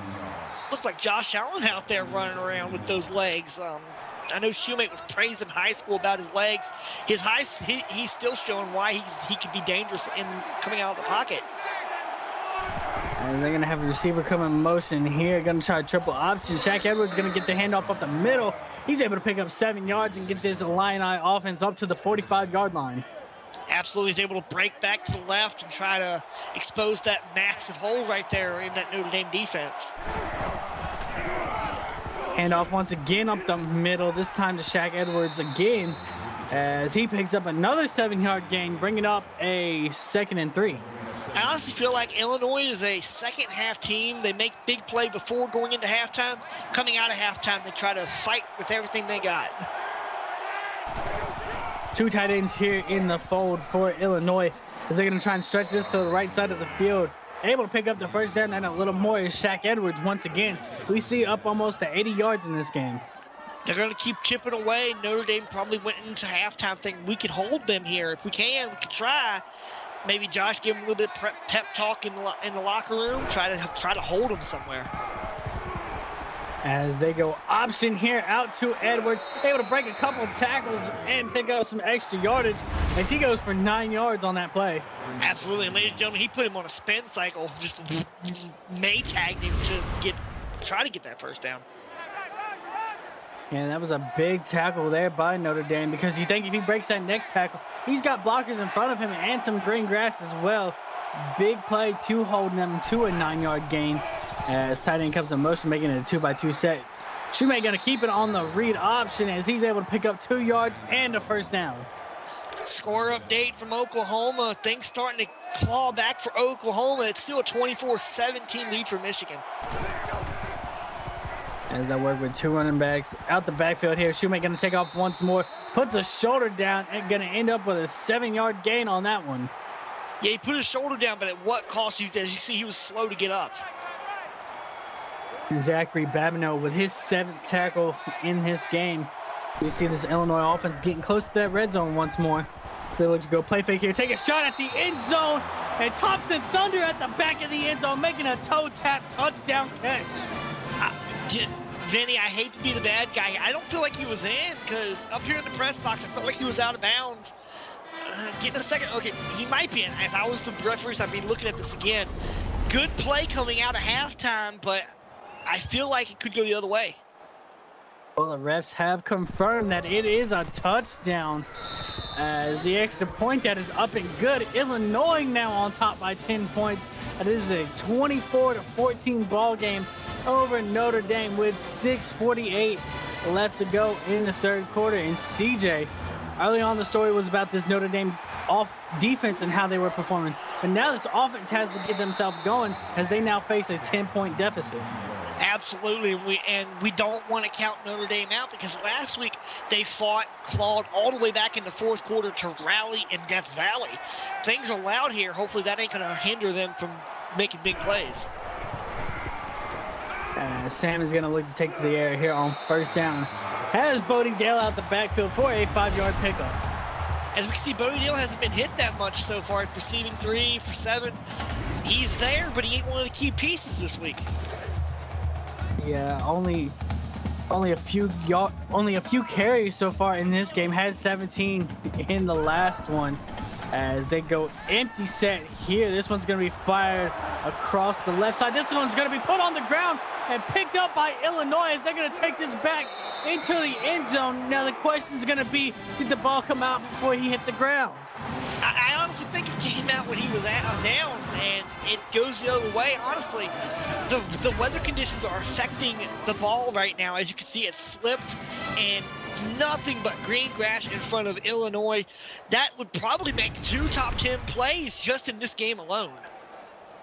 Looked like Josh Allen out there running around with those legs. I know Shoemate was praised in high school about his legs. He's still showing why he could be dangerous in coming out of the pocket.
And they're going to have a receiver come in motion here. Going to try a triple option. Shaq Edwards going to get the handoff up the middle. He's able to pick up 7 yards and get this Illini offense up to the 45-yard line.
Absolutely. He's able to break back to the left and try to expose that massive hole right there in that Notre Dame defense.
Handoff once again up the middle. This time to Shaq Edwards again as he picks up another 7-yard gain, bringing up a 2nd and 3.
I honestly feel like Illinois is a second half team. They make big play before going into halftime. Coming out of halftime, they try to fight with everything they got.
2 tight ends here in the fold for Illinois as they're going to try and stretch this to the right side of the field. Able to pick up the first down and a little more is Shaq Edwards once again. We see up almost to 80 yards in this game.
They're going to keep chipping away. Notre Dame probably went into halftime thinking we could hold them here. If we can, we could try. Maybe Josh give him a little bit of pep talk in the locker room. Try to hold him somewhere.
As they go option here out to Edwards, able to break a couple tackles and pick up some extra yardage as he goes for 9 yards on that play.
Absolutely, and ladies and gentlemen, he put him on a spin cycle, just Maytagged him to try to get that first down.
And that was a big tackle there by Notre Dame because you think if he breaks that next tackle, he's got blockers in front of him and some green grass as well. Big play to hold them to a 9-yard gain as tight end comes in motion, making it a 2-by-2 set. Shoemate going to keep it on the read option as he's able to pick up 2 yards and a first down.
Score update from Oklahoma. Things starting to claw back for Oklahoma. It's still a 24-17 lead for Michigan.
As they work with 2 running backs out the backfield here. Shoemate going to take off once more. Puts a shoulder down and going to end up with a 7-yard gain on that one.
Yeah, he put his shoulder down, but at what cost? As you see, he was slow to get up.
Zachary Babineau with his 7th tackle in this game. You see this Illinois offense getting close to that red zone once more. So they look to go play fake here. Take a shot at the end zone. And Thompson Thunder at the back of the end zone making a toe tap touchdown catch.
Vinny, I hate to be the bad guy. I don't feel like he was in because up here in the press box, I felt like he was out of bounds. Getting a second. Okay, he might be in. If I was the referees, I'd be looking at this again. Good play coming out of halftime, but I feel like it could go the other way.
Well, the refs have confirmed that it is a touchdown. As the extra point that is up and good. Illinois now on top by 10 points. It is a 24-14 ball game over Notre Dame with 6:48 left to go in the third quarter. And CJ, early on the story was about this Notre Dame off defense and how they were performing. But now this offense has to get themselves going as they now face a 10-point deficit.
Absolutely, and we don't want to count Notre Dame out because last week they clawed all the way back in the fourth quarter to rally in Death Valley. Things are loud here. Hopefully that ain't going to hinder them from making big plays. Sam is going to look to take to the air here on first down. Has Bodie Dale out the backfield for a 5-yard pickup. As we can see, Bodie Dale hasn't been hit that much so far, receiving 3 for 7. He's there, but he ain't one of the key pieces this week. Yeah, only a few carries so far in this game. Had 17 in the last one. As they go empty set here, this one's going to be fired across the left side. This one's going to be put on the ground and picked up by Illinois as they're going to take this back into the end zone. Now the question is going to be, did the ball come out before he hit the ground? I honestly think it came out when he was down, and it goes the other way. Honestly, the weather conditions are affecting the ball right now. As you can see, it slipped, and nothing but green grass in front of Illinois. That would probably make 2 top 10 plays just in this game alone.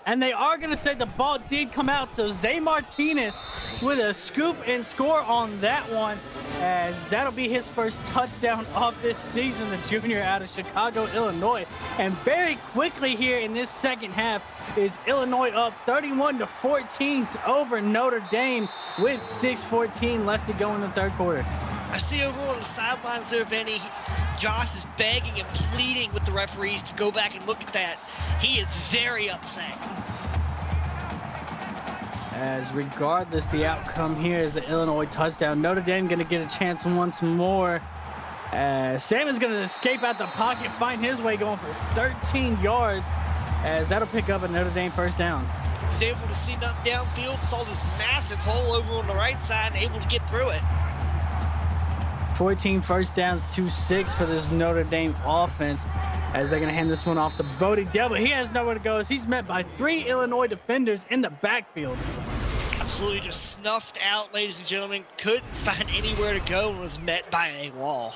And they are going to say the ball did come out. So Zay Martinez with a scoop and score on that one, as that'll be his first touchdown of this season, the junior out of Chicago, Illinois. And very quickly here in this second half is Illinois up 31-14 over Notre Dame with 6:14 left to go in the third quarter. I see over on the sidelines there, Benny, Josh is begging and pleading with the referees to go back and look at that. He is very upset. As regardless the outcome here is the Illinois touchdown. Notre Dame going to get a chance once more. Sam is going to escape out the pocket, find his way going for 13 yards, as that'll pick up a Notre Dame first down. He's able to see nothing downfield, saw this massive hole over on the right side, and able to get through it. 14 first downs to 6 for this Notre Dame offense, as they're going to hand this one off to Bodie Dell, but he has nowhere to go as he's met by 3 Illinois defenders in the backfield. Absolutely just snuffed out, ladies and gentlemen. Couldn't find anywhere to go and was met by a wall.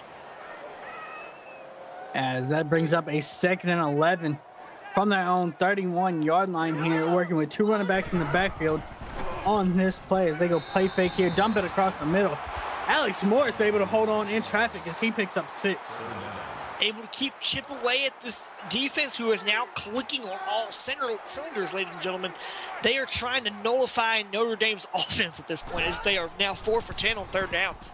As that brings up a 2nd and 11 from their own 31-yard line here, working with 2 running backs in the backfield on this play as they go play fake here, dump it across the middle. Alex Morris able to hold on in traffic as he picks up 6. Able to chip away at this defense, who is now clicking on all cylinders, ladies and gentlemen. They are trying to nullify Notre Dame's offense at this point, as they are now 4 for 10 on third downs.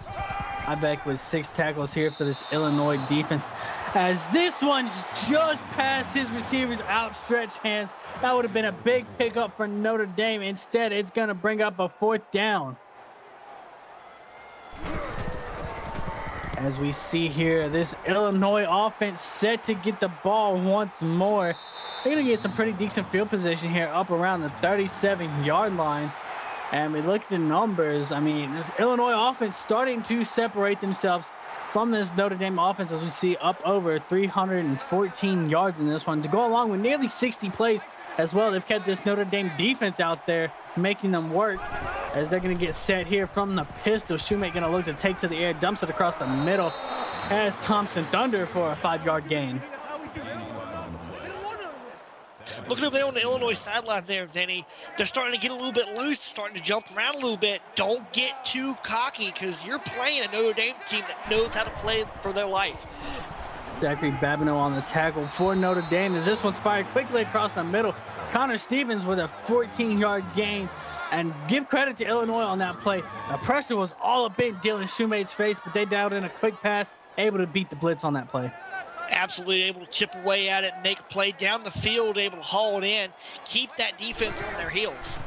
Ibeck with 6 tackles here for this Illinois defense, as this one's just past his receiver's outstretched hands. That would have been a big pickup for Notre Dame. Instead, it's going to bring up a 4th down. As we see here, this Illinois offense set to get the ball once more. They're going to get some pretty decent field position here up around the 37-yard line. And we look at the numbers. I mean, this Illinois offense starting to separate themselves from this Notre Dame offense, as we see up over 314 yards in this one, to go along with nearly 60 plays as well. They've kept this Notre Dame defense out there, making them work, as they're going to get set here from the pistol. Shoemate going to look to take to the air, dumps it across the middle, as Thompson Thunder for a 5-yard gain. Looking over there on the Illinois sideline there, Vinny, they're starting to get a little bit loose, starting to jump around a little bit. Don't get too cocky because you're playing a Notre Dame team that knows how to play for their life.
Zachary Babineau on the tackle for Notre Dame as this one's fired quickly across the middle. Connor Stevens with a 14-yard gain. And give credit to Illinois on that play. The pressure was all up in Dylan Shoemate's face, but they dialed in a quick pass, able to beat the blitz on that play.
Absolutely able to chip away at it, make a play down the field, able to haul it in, keep that defense on their heels.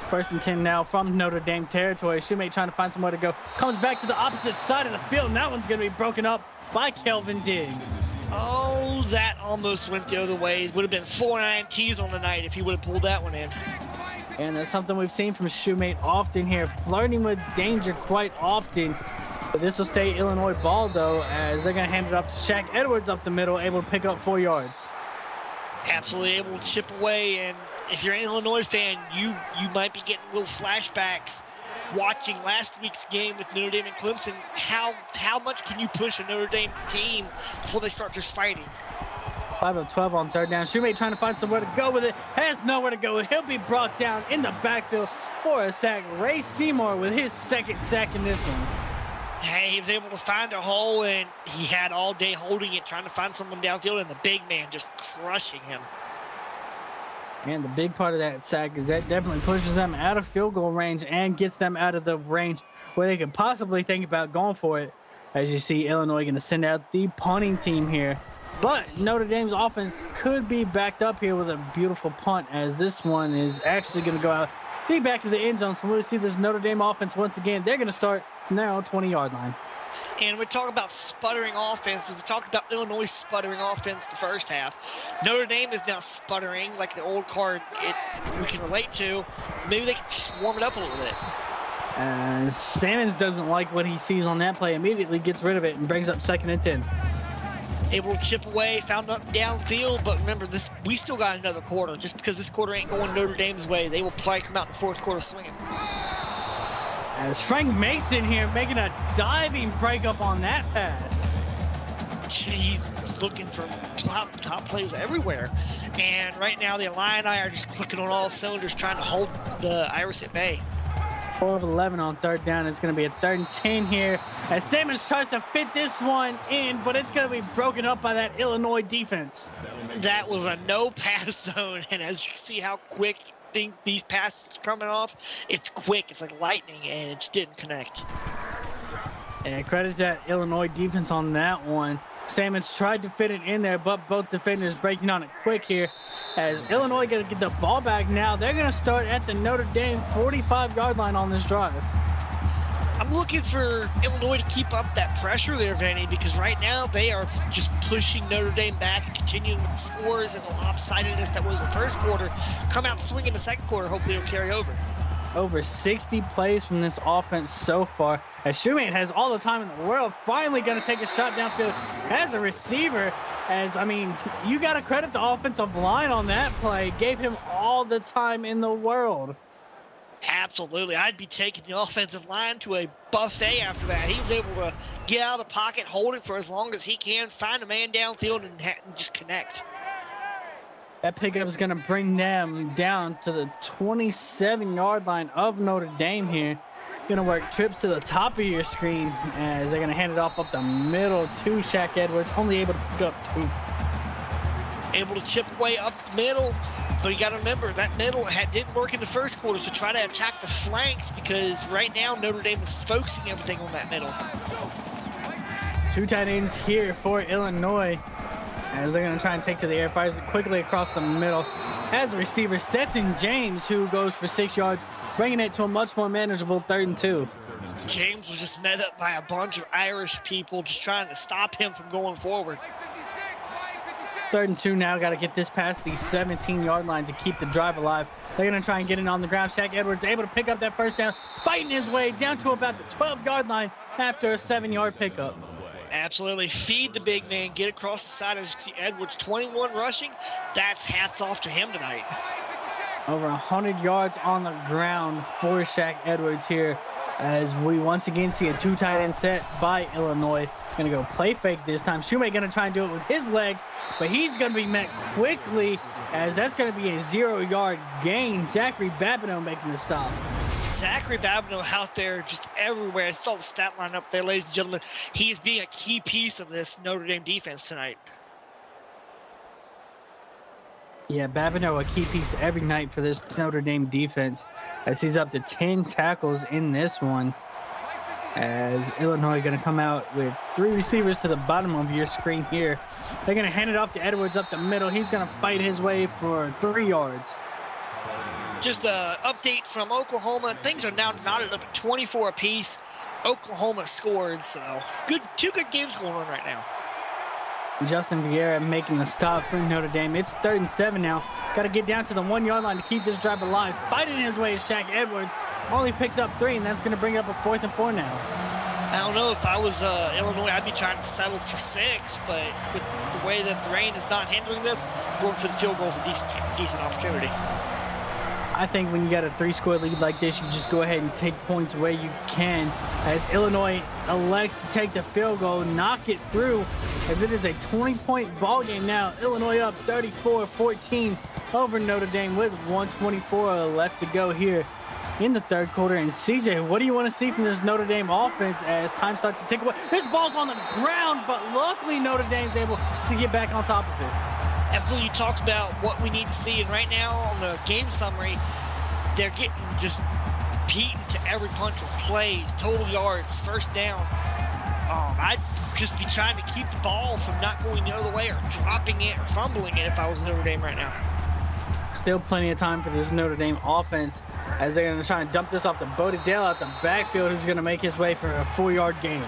1st and 10 now from Notre Dame territory. Shoemate trying to find somewhere to go. Comes back to the opposite side of the field, and that one's going to be broken up by Kelvin Diggs.
Oh, that almost went the other way. It would have been 4 INTs on the night if he would have pulled that one in.
And that's something we've seen from Shoemate often here, flirting with danger quite often. But this will stay Illinois ball, though, as they're going to hand it up to Shaq Edwards up the middle, able to pick up 4 yards.
Absolutely able to chip away, and if you're an Illinois fan, you might be getting little flashbacks watching last week's game with Notre Dame and Clemson. How much can you push a Notre Dame team before they start just fighting?
5 of 12 on 3rd down. Shoemate trying to find somewhere to go with it. Has nowhere to go, and he'll be brought down in the backfield for a sack. Ray Seymour with his 2nd sack in this one.
Hey, he was able to find a hole, and he had all day holding it, trying to find someone downfield, and the big man just crushing him.
And the big part of that sack is that definitely pushes them out of field goal range and gets them out of the range where they could possibly think about going for it. As you see, Illinois going to send out the punting team here. But Notre Dame's offense could be backed up here with a beautiful punt, as this one is actually going to go out big back to the end zone. So we'll see this Notre Dame offense once again. They're going to start now 20-yard line.
And we talk about sputtering offense. We talked about Illinois sputtering offense the first half. Notre Dame is now sputtering like the old card we can relate to. Maybe they can just warm it up a little bit.
Sammons doesn't like what he sees on that play, immediately gets rid of it and brings up 2nd and 10.
Able to chip away, found nothing downfield, but remember, we still got another quarter. Just because this quarter ain't going Notre Dame's way, they will probably come out in the 4th quarter swinging.
As Frank Mason here making a diving breakup on that pass.
He's looking for top plays everywhere. And right now, the Illini are just clicking on all cylinders, trying to hold the Irish at bay.
4 of 11 on 3rd down. It's going to be a 3rd and 10 here as Sammons tries to fit this one in, but it's going to be broken up by that Illinois defense.
That was a no-pass zone, and as you see how quick these passes are coming off, it's quick. It's like lightning, and it just didn't connect.
And credit to that Illinois defense on that one. Sammons tried to fit it in there, but both defenders breaking on it quick here. As Illinois going to get the ball back now, they're going to start at the Notre Dame 45-yard line on this drive.
I'm looking for Illinois to keep up that pressure there, Vanny, because right now they are just pushing Notre Dame back and continuing with the scores and the lopsidedness that was the first quarter. Come out swinging the 2nd quarter. Hopefully it'll carry over.
Over 60 plays from this offense so far. As Shoemate has all the time in the world, finally going to take a shot downfield as a receiver. You got to credit the offensive line on that play. Gave him all the time in the world.
Absolutely. I'd be taking the offensive line to a buffet after that. He was able to get out of the pocket, hold it for as long as he can, find a man downfield, and just connect.
That pickup is going to bring them down to the 27-yard line of Notre Dame here. Going to work trips to the top of your screen as they're going to hand it off up the middle to Shaq Edwards, only able to pick up 2.
Able to chip away up the middle. So you got to remember, that middle didn't work in the first quarter, so try to attack the flanks because right now Notre Dame is focusing everything on that middle.
2 tight ends here for Illinois as they're going to try and take to the air, fires it quickly across the middle. As a receiver, Stetson James, who goes for 6 yards, bringing it to a much more manageable 3rd and 2.
James was just met up by a bunch of Irish people just trying to stop him from going forward.
3rd and 2 now. Got to get this past the 17-yard line to keep the drive alive. They're going to try and get it on the ground. Shaq Edwards able to pick up that 1st down, fighting his way down to about the 12-yard line after a 7-yard pickup.
Absolutely. Feed the big man. Get across the side. As you see Edwards, 21 rushing. That's hats off to him tonight.
Over 100 yards on the ground for Shaq Edwards here as we once again see a 2 tight end set by Illinois. Gonna go play fake this time. Shoemake gonna try and do it with his legs, but he's gonna be met quickly as that's gonna be a 0-yard gain. Zachary Babineau making the stop.
Zachary Babineau out there just everywhere. I saw the stat line up there, ladies and gentlemen. He is being a key piece of this Notre Dame defense tonight.
Yeah, Babineau a key piece every night for this Notre Dame defense as he's up to 10 tackles in this one. As Illinois going to come out with 3 receivers to the bottom of your screen here. They're going to hand it off to Edwards up the middle. He's going to fight his way for 3 yards.
Just an update from Oklahoma. Things are now knotted up at 24 apiece. Oklahoma scored, so two good games going on right now.
Justin Vieira making the stop for Notre Dame. It's 3rd and 7 now. Got to get down to the 1-yard line to keep this drive alive. Fighting his way is Shaq Edwards. Only picks up 3, and that's going to bring up a 4th and 4 now.
I don't know if I was Illinois, I'd be trying to settle for 6, but with the way that the rain is not hindering this, going for the field goal is a decent opportunity.
I think when you got a 3-score lead like this, you just go ahead and take points where you can. As Illinois elects to take the field goal, knock it through, as it is a 20-point ball game now. Illinois up 34-14 over Notre Dame with 1:24 left to go here in the 3rd quarter. And CJ, what do you want to see from this Notre Dame offense as time starts to tick away? This ball's on the ground, but luckily Notre Dame's able to get back on top of it.
Absolutely, you talked about what we need to see, and right now on the game summary, they're getting just beaten to every punch with plays, total yards, first down. I'd just be trying to keep the ball from not going the other way or dropping it or fumbling it if I was Notre Dame right now.
Still plenty of time for this Notre Dame offense as they're going to try and dump this off to Bodie Dale out the backfield, who's going to make his way for a 4-yard gain.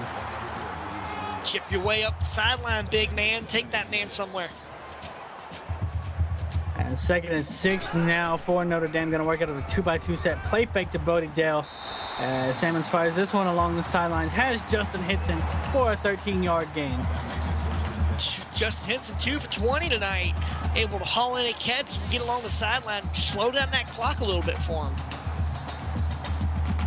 Chip your way up the sideline, big man. Take that man somewhere.
And 2nd and 6 now for Notre Dame. Going to work out of a 2-by-2 set. Play fake to Bodie Dale. Salmons fires this one along the sidelines. Has Justin Hinson for a 13-yard gain.
Justin Hinson 2 for 20 tonight. Able to haul in a catch and get along the sideline. Slow down that clock a little bit for him.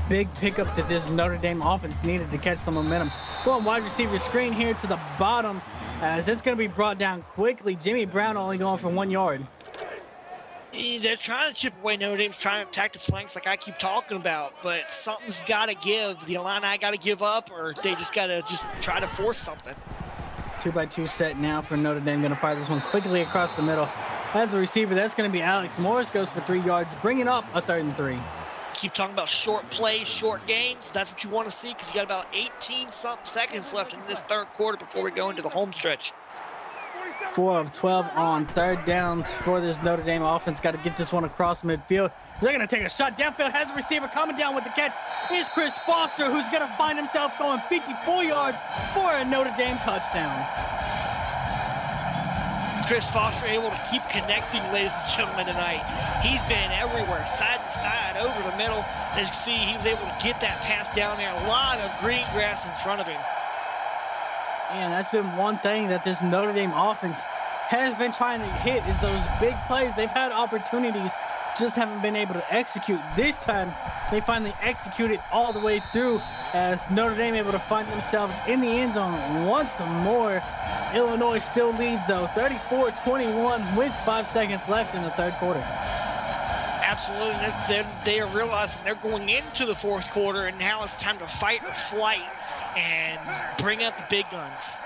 Big pickup that this Notre Dame offense needed to catch some momentum. Going wide receiver screen here to the bottom as it's going to be brought down quickly. Jimmy Brown only going for 1 yard.
They're trying to chip away. Notre Dame's trying to attack the flanks like I keep talking about, but something's got to give. The Illini got to give up, or they just got to try to force something.
2-by-2 set now for Notre Dame. Going to fire this one quickly across the middle. As a receiver, that's going to be Alex Morris. Goes for 3 yards, bringing up a 3rd and 3.
Keep talking about short plays, short games. That's what you want to see because you got about 18-something seconds left in this 3rd quarter before we go into the home stretch.
4 of 12 on 3rd downs for this Notre Dame offense. Got to get this one across midfield. They're going to take a shot downfield. Has a receiver coming down with the catch. Is Chris Foster, who's going to find himself going 54 yards for a Notre Dame touchdown.
Chris Foster able to keep connecting, ladies and gentlemen, tonight. He's been everywhere, side to side, over the middle. As you can see, he was able to get that pass down there. A lot of green grass in front of him.
And that's been one thing that this Notre Dame offense has been trying to hit is those big plays. They've had opportunities, just haven't been able to execute. This time, they finally executed all the way through as Notre Dame able to find themselves in the end zone once more. Illinois still leads, though, 34-21 with 5 seconds left in the 3rd quarter.
Absolutely. They are realizing they're going into the 4th quarter, and now it's time to fight or flight and bring out the big guns.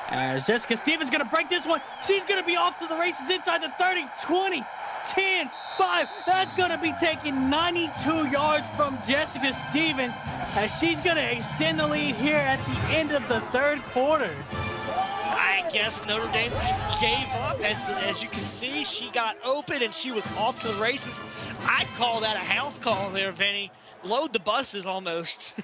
As Jessica Stevens going to break this one. She's going to be off to the races inside the 30, 20, 10, 5. That's going to be taking 92 yards from Jessica Stevens as she's going to extend the lead here at the end of the 3rd quarter.
I guess Notre Dame gave up. As you can see, she got open and she was off to the races. I'd call that a house call there, Vinny. Load the buses almost.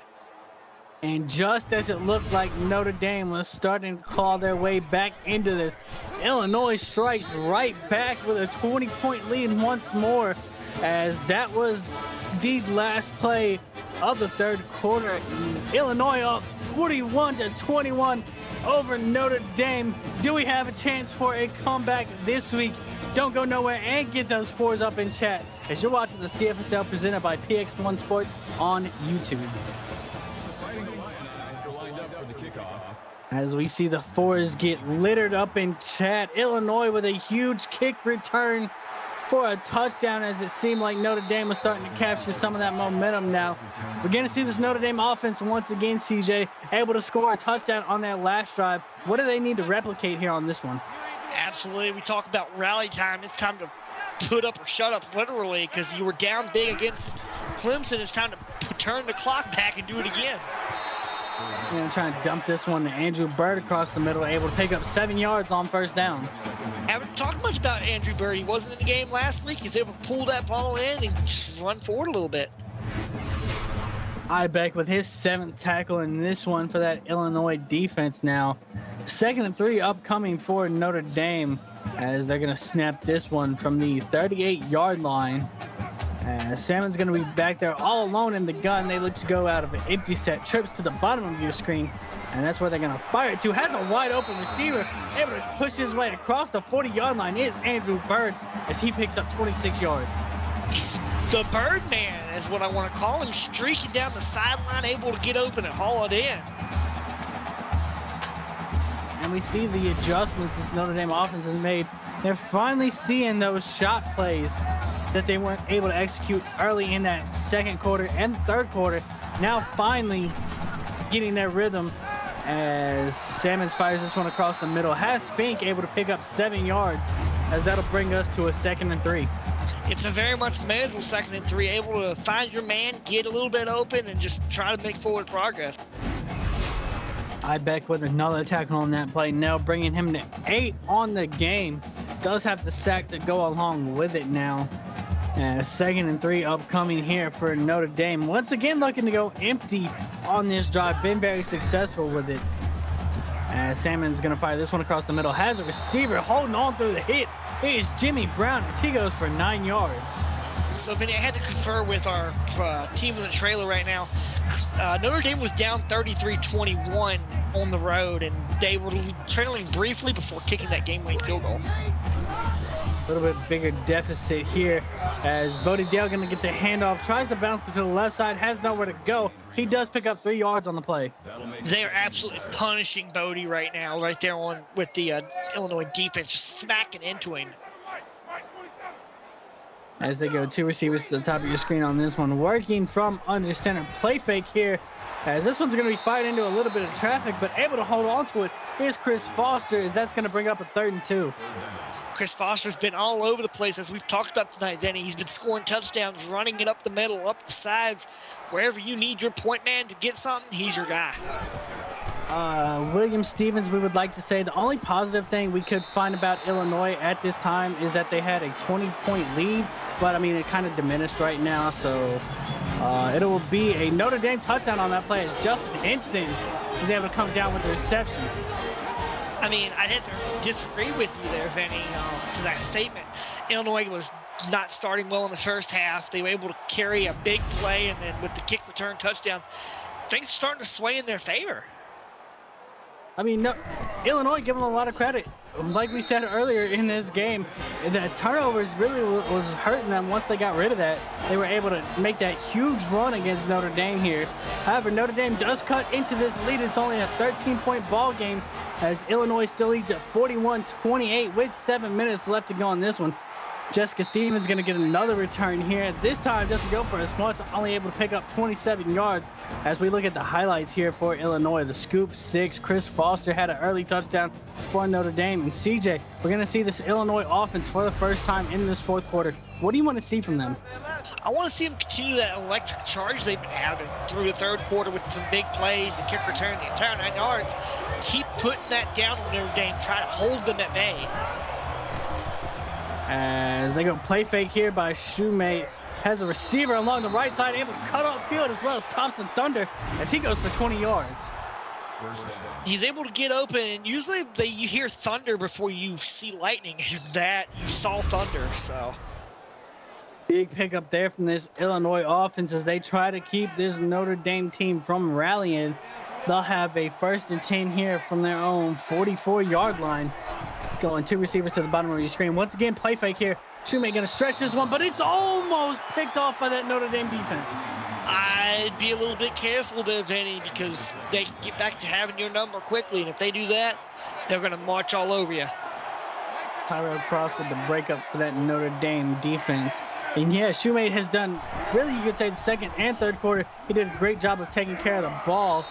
And just as it looked like Notre Dame was starting to claw their way back into this, Illinois strikes right back with a 20-point lead once more, as that was the last play of the 3rd quarter. Illinois up 41-21 over Notre Dame. Do we have a chance for a comeback this week Don't go nowhere and get those fours up in chat as you're watching the CFSL presented by PX1 Sports on YouTube. As we see the fours get littered up in chat, Illinois with a huge kick return for a touchdown, as it seemed like Notre Dame was starting to capture some of that momentum now. We're going to see this Notre Dame offense once again, CJ, able to score a touchdown on that last drive. What do they need to replicate here on this one?
Absolutely. We talk about rally time. It's time to put up or shut up, literally, because you were down big against Clemson. It's time to turn the clock back and do it again.
Going to try and dump this one to Andrew Bird across the middle, able to pick up 7 yards on first down.
Haven't talked much about Andrew Bird. He wasn't in the game last week. He's able to pull that ball in and just run forward a little bit.
Ibeck with his 7th tackle in this one for that Illinois defense now. 2nd and 3 upcoming for Notre Dame, as they're going to snap this one from the 38-yard line. Salmon's going to be back there all alone in the gun. They look to go out of an empty set, trips to the bottom of your screen, and that's where they're going to fire it to. Has a wide open receiver, able to push his way across the 40-yard line is Andrew Bird, as he picks up 26 yards.
The Birdman is what I want to call him, streaking down the sideline, able to get open and haul it in.
And we see the adjustments this Notre Dame offense has made. They're finally seeing those shot plays that they weren't able to execute early in that second quarter and third quarter. Now finally getting their rhythm as Salmons fires this one across the middle. Has Fink able to pick up 7 yards, as that'll bring us to a 2nd and 3.
It's a very much manageable 2nd and 3, able to find your man, get a little bit open, and just try to make forward progress.
Ibeck with another tackle on that play, now bringing him to 8 on the game. Does have the sack to go along with it now. 2nd and 3 upcoming here for Notre Dame. Once again looking to go empty on this drive. Been very successful with it. Salmon's going to fire this one across the middle. Has a receiver holding on through the hit. It is Jimmy Brown as he goes for 9 yards.
So, Vinny, I had to confer with our team in the trailer right now. Notre Dame was down 33-21 on the road, and they were trailing briefly before kicking that game-winning field goal.
A little bit bigger deficit here as Bodie Dale going to get the handoff, tries to bounce it to the left side, has nowhere to go. He does pick up 3 yards on the play.
They are absolutely punishing Bodie right now, right there with the Illinois defense, just smacking into him.
As they go 2 receivers to the top of your screen on this one, working from under center. Play fake here, as this one's going to be fired into a little bit of traffic, but able to hold on to it is Chris Foster, as that's going to bring up a 3rd and 2.
Chris Foster's been all over the place, as we've talked about tonight, Denny. He's been scoring touchdowns, running it up the middle, up the sides. Wherever you need your point man to get something, he's your guy.
William Stevens, we would like to say the only positive thing we could find about Illinois at this time is that they had a 20-point lead, but I mean, it kind of diminished right now, so it will be a Notre Dame touchdown on that play as Justin Henson is able to come down with the reception.
I mean, I'd have to disagree with you there, Vinny, to that statement. Illinois was not starting well in the first half. They were able to carry a big play, and then with the kick return touchdown, things are starting to sway in their favor.
I mean, no, Illinois give them a lot of credit. Like we said earlier in this game, the turnovers really was hurting them. Once they got rid of that, they were able to make that huge run against Notre Dame here. However, Notre Dame does cut into this lead. It's only a 13-point ball game, as Illinois still leads at 41-28 with 7 minutes left to go on this one. Jessica Stevens going to get another return here. This time doesn't go for as much, only able to pick up 27 yards. As we look at the highlights here for Illinois, the scoop 6, Chris Foster had an early touchdown for Notre Dame. And CJ, we're going to see this Illinois offense for the first time in this 4th quarter. What do you want to see from them?
I want to see them continue that electric charge they've been having through the 3rd quarter with some big plays, the kick return, the entire 9 yards. Keep putting that down on Notre Dame, try to hold them at bay.
As they go play fake here by Shoemate. Has a receiver along the right side, able to cut off field, as well as Thompson Thunder as he goes for 20 yards.
He's able to get open, and usually you hear thunder before you see lightning, and that you saw thunder, so.
Big pickup there from this Illinois offense as they try to keep this Notre Dame team from rallying. they'll have a 1st and 10 here from their own 44-yard line. Going 2 receivers to the bottom of your screen. Once again, play fake here. Shoemate going to stretch this one, but it's almost picked off by that Notre Dame defense.
I'd be a little bit careful there, Vinny, because they can get back to having your number quickly, and if they do that, they're going to march all over you.
Tyrell Cross with the breakup for that Notre Dame defense. And yeah, Shoemate has done, really you could say the 2nd and 3rd quarter, he did a great job of taking care of the ball.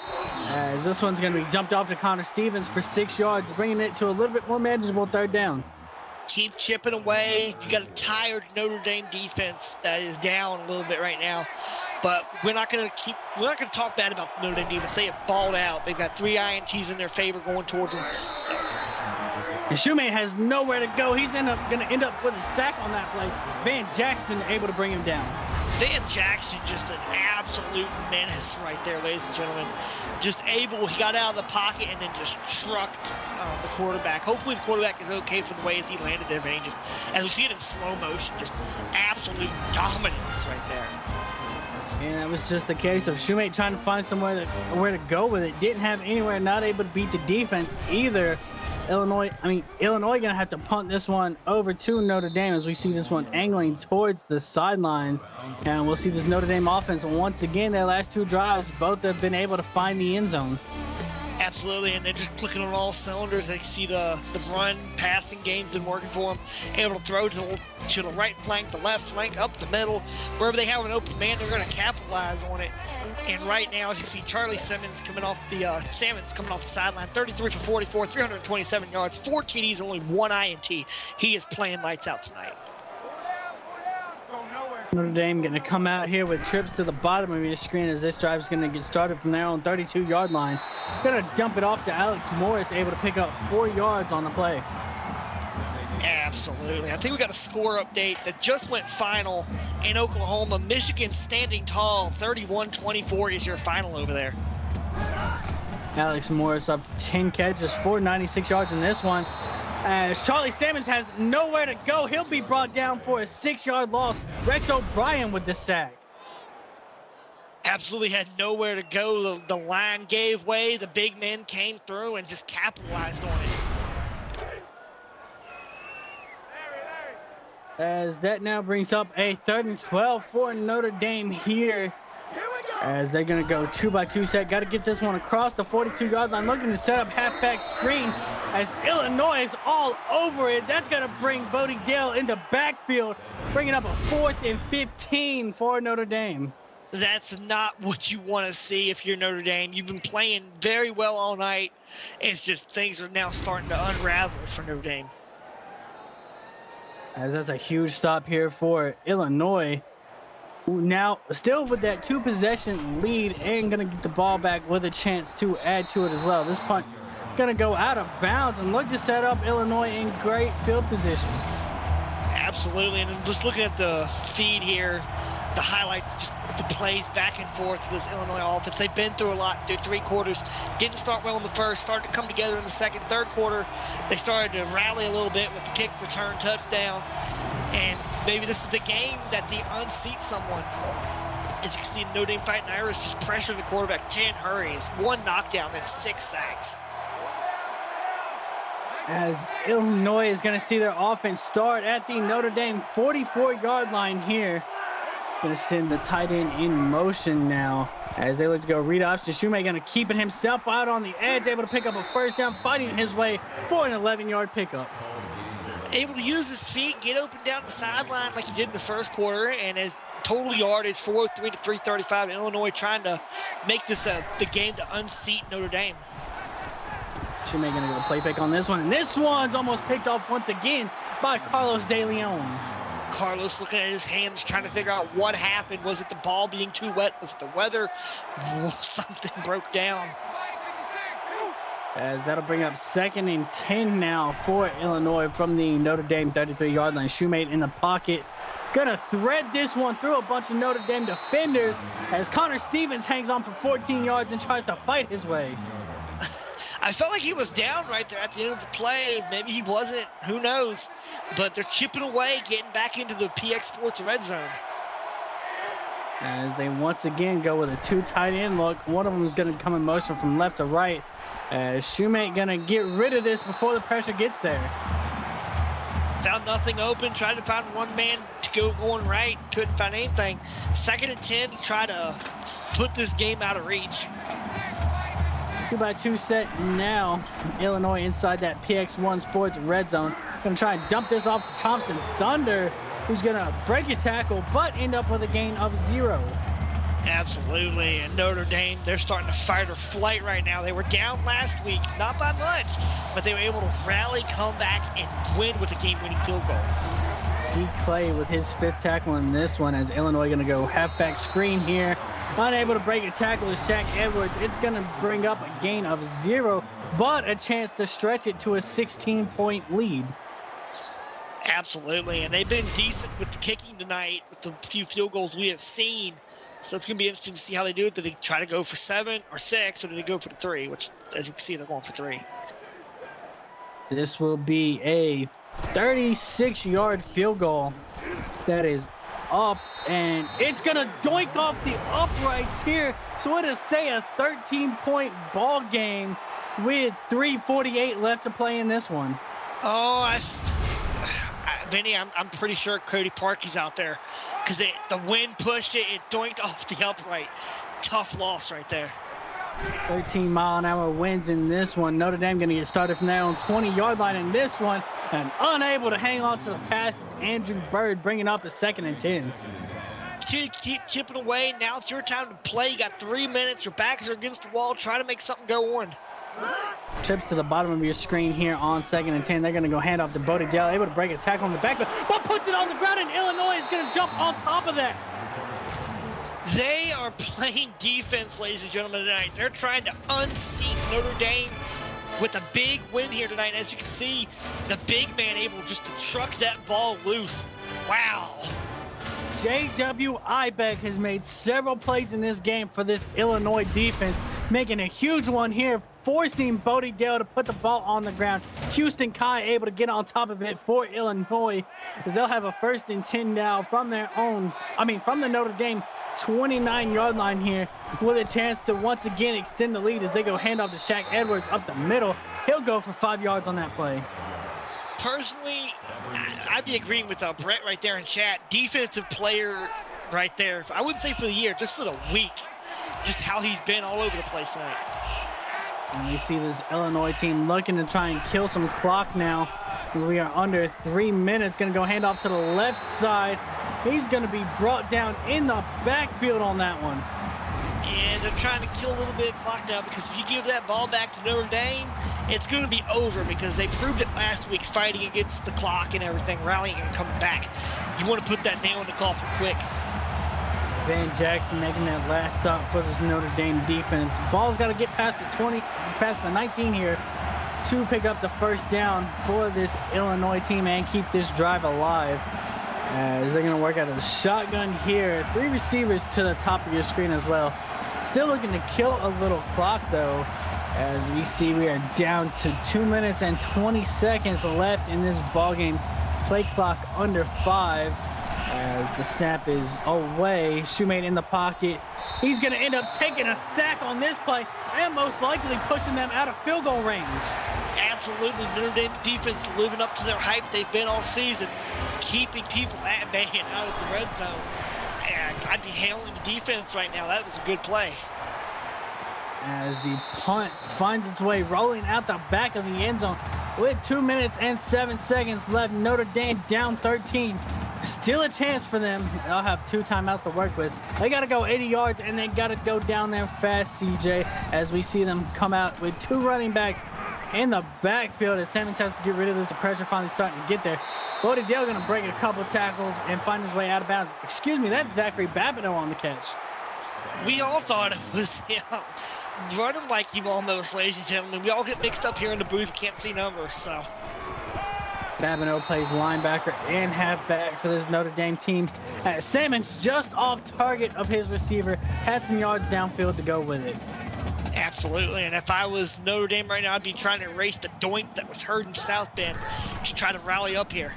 As this one's going to be jumped off to Connor Stevens for 6 yards, bringing it to a little bit more manageable 3rd down.
Keep chipping away. You got a tired Notre Dame defense that is down a little bit right now, but we're not going to talk bad about the Notre Dame defense. They have balled out. They've got 3 INTs in their favor going towards them. So.
And Shoemate has nowhere to go. He's going to end up with a sack on that play. Van Jackson able to bring him down.
Van Jackson, just an absolute menace right there, ladies and gentlemen. Just able, he got out of the pocket and then just trucked the quarterback. Hopefully the quarterback is okay for the way as he landed there, man. Just, as we see it in slow motion, just absolute dominance right there.
And that was just a case of Shoemate trying to find somewhere where to go with it. Didn't have anywhere, not able to beat the defense either. Illinois gonna have to punt this one over to Notre Dame as we see this one angling towards the sidelines. And we'll see this Notre Dame offense once again. Their last 2 drives, both have been able to find the end zone.
Absolutely, and they're just clicking on all cylinders. They see the run, passing game's been working for them. Able to throw to the right flank, the left flank, up the middle. Wherever they have an open man, they're going to capitalize on it. And right now, as you see, Charlie Simmons coming off the sideline, 33 for 44, 327 yards, 4 TDs, only 1 INT. He is playing lights out tonight.
Notre Dame going to come out here with trips to the bottom of your screen as this drive is going to get started from their own 32-yard line. Going to dump it off to Alex Morris, able to pick up 4 yards on the play.
Absolutely. I think we got a score update that just went final in Oklahoma. Michigan standing tall, 31-24 is your final over there.
Alex Morris up to 10 catches, 496 yards in this one. As Charlie Simmons has nowhere to go, he'll be brought down for a 6-yard loss. Rex O'Brien with the sack.
Absolutely had nowhere to go. The line gave way. The big men came through and just capitalized on it.
As that now brings up a 3rd and 12 for Notre Dame here. As they're going to go 2-by-2 set. Got to get this one across the 42-yard line. Looking to set up halfback screen as Illinois is all over it. That's going to bring Bodie Dale into backfield, bringing up a 4th and 15 for Notre Dame.
That's not what you want to see if you're Notre Dame. You've been playing very well all night. It's just things are now starting to unravel for Notre Dame.
As that's a huge stop here for Illinois. Now, still with that 2-possession lead and going to get the ball back with a chance to add to it as well. This punt going to go out of bounds and look to set up Illinois in great field position.
Absolutely, and just looking at the feed here, the highlights, just the plays back and forth for this Illinois offense. They've been through a lot through 3 quarters. Didn't start well in the first, started to come together in the second. 3rd quarter, they started to rally a little bit with the kick return touchdown. And maybe this is the game that they unseat someone. As you can see, Notre Dame Fighting Irish just pressuring the quarterback. 10 hurries, 1 knockdown, and 6 sacks.
As Illinois is going to see their offense start at the Notre Dame 44-yard line here. Going to send the tight end in motion now as they look to go read option. Shoemate going to keep it himself out on the edge, able to pick up a 1st down, fighting his way for an 11-yard pickup.
Able to use his feet, get open down the sideline like he did in the 1st quarter, and his total yardage 403 to 335. Illinois trying to make this the game to unseat Notre Dame.
Shoemate going to go play fake on this one, and this one's almost picked off once again by Carlos De Leon.
Carlos looking at his hands, trying to figure out what happened. Was it the ball being too wet? Was it the weather? Something broke down.
As that'll bring up 2nd and 10 now for Illinois from the Notre Dame 33-yard line. Shoemate in the pocket. Gonna thread this one through a bunch of Notre Dame defenders as Connor Stevens hangs on for 14 yards and tries to fight his way.
I felt like he was down right there at the end of the play. Maybe he wasn't. Who knows? But they're chipping away, getting back into the PX Sports red zone.
as they once again go with a 2 tight end look. One of them is going to come in motion from left to right. As Shoemate going to get rid of this before the pressure gets there.
Found nothing open, tried to find one man to go going right, couldn't find anything. 2nd and 10 to try to put this game out of reach.
2x2 set now. Illinois inside that PX1 Sports red zone. Going to try and dump this off to Thompson Thunder, who's going to break a tackle, but end up with a gain of 0.
Absolutely, and Notre Dame, they're starting to fight or flight right now. They were down last week, not by much, but they were able to rally, come back, and win with a game-winning field goal.
D. Clay with his 5th tackle in this one, as Illinois going to go halfback screen here. Unable to break a tackle is Shaq Edwards. It's going to bring up a gain of 0, but a chance to stretch it to a 16-point lead.
Absolutely, and they've been decent with the kicking tonight with the few field goals we have seen. So it's going to be interesting to see how they do it. Do they try to go for 7 or 6, or do they go for the 3? Which, as you can see, they're going for 3.
This will be a 36-yard field goal that is up, and it's going to doink off the uprights here. So it'll stay a 13-point ball game with 3:48 left to play in this one.
Oh, Vinny, I'm pretty sure Cody Parkey's out there because the wind pushed it. It doinked off the upright. Tough loss right there.
13-mile-an-hour winds in this one. Notre Dame going to get started from their own 20-yard line in this one, and unable to hang on to the pass is Andrew Bird, bringing up a 2nd and 10.
Keep chipping away. Now it's your time to play. You got 3 minutes. Your backs are against the wall. Try to make something go on.
Trips to the bottom of your screen here on 2nd and 10. They're going to go hand off to Bodie Dale, able to break a tackle on the back, but puts it on the ground, and Illinois is going to jump on top of that.
They are playing defense, ladies and gentlemen, tonight. They're trying to unseat Notre Dame with a big win here tonight. As you can see, the big man able just to truck that ball loose. Wow.
J.W. Ibeck has made several plays in this game for this Illinois defense, making a huge one here, forcing Bodie Dale to put the ball on the ground. Houston Kai able to get on top of it for Illinois, as they'll have a 1st and 10 now from from the Notre Dame 29-yard line here, with a chance to once again extend the lead as they go handoff to Shaq Edwards up the middle. He'll go for 5 yards on that play.
Personally, I'd be agreeing with Brett right there in chat. Defensive player right there. I wouldn't say for the year, just for the week. Just how he's been all over the place tonight.
And we see this Illinois team looking to try and kill some clock now. We are under 3 minutes. Going to go hand off to the left side. He's going to be brought down in the backfield on that one.
And they're trying to kill a little bit of clock now, because if you give that ball back to Notre Dame, it's going to be over, because they proved it last week fighting against the clock and everything, rallying and coming back. You want to put that nail in the coffin quick.
Van Jackson making that last stop for this Notre Dame defense. Ball's got to get past the 20, past the 19 here to pick up the 1st down for this Illinois team and keep this drive alive. As they're going to work out of the shotgun here. 3 receivers to the top of your screen as well. Still looking to kill a little clock, though, as we see we are down to 2 minutes and 20 seconds left in this ball game. Play clock under 5 as the snap is away. Shoemate in the pocket. He's going to end up taking a sack on this play and most likely pushing them out of field goal range.
Absolutely. Notre Dame defense living up to their hype they've been all season, keeping people at bay and out of the red zone. And I'd be hailing the defense right now. That was a good play.
As the punt finds its way rolling out the back of the end zone with 2 minutes and 7 seconds left. Notre Dame down 13. Still a chance for them. They'll have 2 timeouts to work with. They got to go 80 yards, and they got to go down there fast, CJ, as we see them come out with 2 running backs in the backfield as Simmons has to get rid of this. The pressure finally starting to get there. Bodie Dale going to break a couple tackles and find his way out of bounds. Excuse me, that's Zachary Babineau on the catch.
We all thought it was him. Running like him almost, ladies and gentlemen. We all get mixed up here in the booth. Can't see numbers, so.
Babineau plays linebacker and halfback for this Notre Dame team. Simmons just off target of his receiver. Had some yards downfield to go with it.
Absolutely, and if I was Notre Dame right now, I'd be trying to erase the doink that was heard in South Bend to try to rally up here.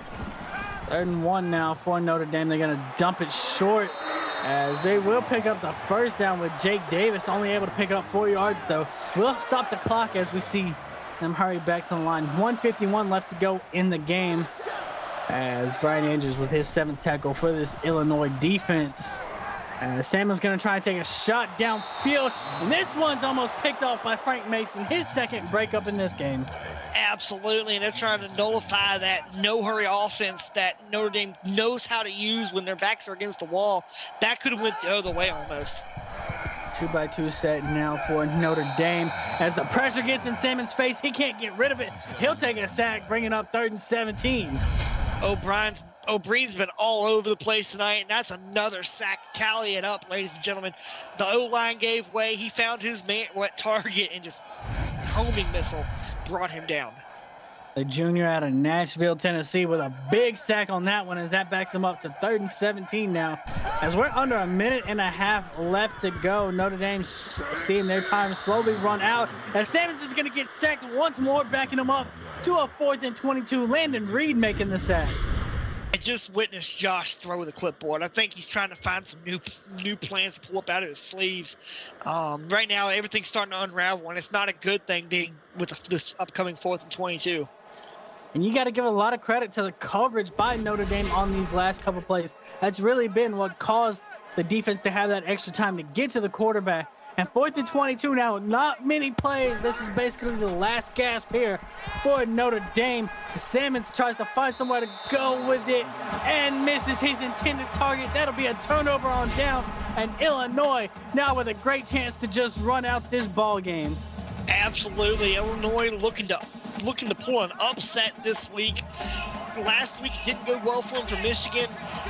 3rd and 1 now for Notre Dame. They're going to dump it short as they will pick up the first down with Jake Davis only able to pick up 4 yards though. We'll stop the clock as we see them hurry back to the line. 1:51 left to go in the game as Brian Andrews with his 7th tackle for this Illinois defense. Salmon's going to try and take a shot downfield, and this one's almost picked off by Frank Mason, his 2nd breakup in this game.
Absolutely, and they're trying to nullify that no-hurry offense that Notre Dame knows how to use when their backs are against the wall. That could have went the other way almost.
2-by-2 set now for Notre Dame. As the pressure gets in Salmon's face, he can't get rid of it. He'll take a sack, bringing up 3rd and 17.
O'Brien's been all over the place tonight, and that's another sack. Tally it up, ladies and gentlemen. The O-line gave way. He found his target, and just homing missile brought him down.
The junior out of Nashville, Tennessee, with a big sack on that one as that backs him up to 3rd and 17 now. As we're under a minute and a half left to go, Notre Dame seeing their time slowly run out. As Sammons is going to get sacked once more, backing him up to a 4th and 22. Landon Reed making the sack.
I just witnessed Josh throw the clipboard. I think he's trying to find some new plans to pull up out of his sleeves. Right now, everything's starting to unravel, and it's not a good thing being with this upcoming 4th and 22.
And you got to give a lot of credit to the coverage by Notre Dame on these last couple plays. That's really been what caused the defense to have that extra time to get to the quarterback. And 4th and 22 now, not many plays. This is basically the last gasp here for Notre Dame. Salmons tries to find somewhere to go with it and misses his intended target. That'll be a turnover on downs. And Illinois now with a great chance to just run out this ball game.
Absolutely. Illinois looking to pull an upset this week. Last week didn't go well for them from Michigan.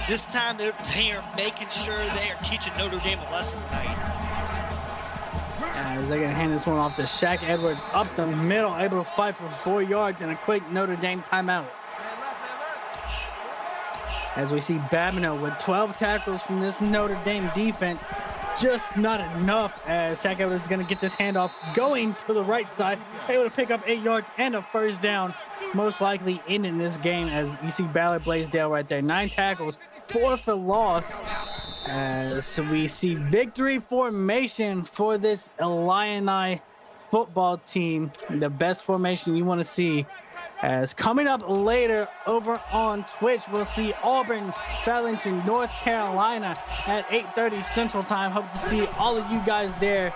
This time they are making sure they are teaching Notre Dame a lesson tonight.
As they're going to hand this one off to Shaq Edwards up the middle, able to fight for 4 yards and a quick Notre Dame timeout. As we see Babineau with 12 tackles from this Notre Dame defense, just not enough as Shaq Edwards is going to get this handoff going to the right side, able to pick up 8 yards and a first down, most likely ending this game. As you see Ballard Blaisdell right there, 9 tackles, 4 for loss. As we see victory formation for this Illini football team, the best formation you want to see. As coming up later over on Twitch, we'll see Auburn traveling to North Carolina at 8:30 Central Time. Hope to see all of you guys there,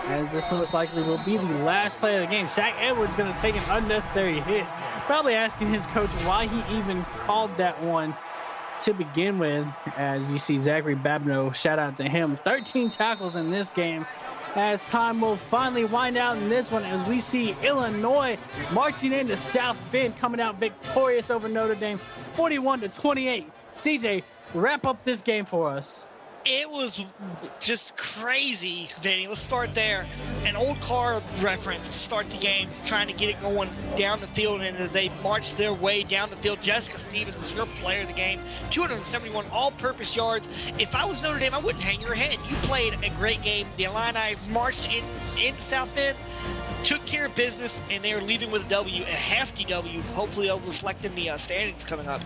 as this most likely will be the last play of the game. Shaq Edwards going to take an unnecessary hit, probably asking his coach why he even called that one to begin with. As you see Zachary Babineau, shout out to him, 13 tackles in this game. As time will finally wind out in this one, as we see Illinois marching into South Bend, coming out victorious over Notre Dame, 41-28. CJ, wrap up this game for us.
It was just crazy, Vinny. Let's start there. An old car reference to start the game, trying to get it going down the field, and they marched their way down the field. Jessica Stevens, your player of the game, 271 all-purpose yards. If I was Notre Dame, I wouldn't hang your head. You played a great game. The Illini marched into South Bend, took care of business, and they are leaving with a W, a hefty W. Hopefully they'll reflect in the standings coming up.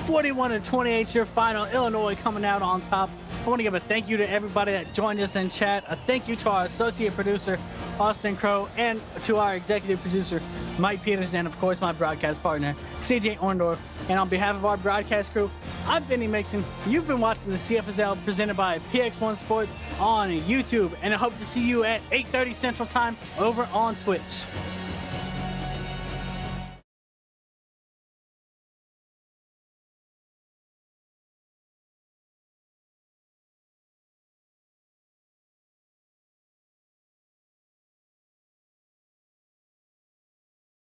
41-28 your final. Illinois coming out on top. I want to give a thank you to everybody that joined us in chat. A thank you to our associate producer, Austin Crow, and to our executive producer, Mike Peters, and of course my broadcast partner, CJ Orndorff. And on behalf of our broadcast crew, I'm Vinny Mixon. You've been watching the CFSL presented by PX1 Sports on YouTube, and I hope to see you at 8:30 Central Time over on Twitch.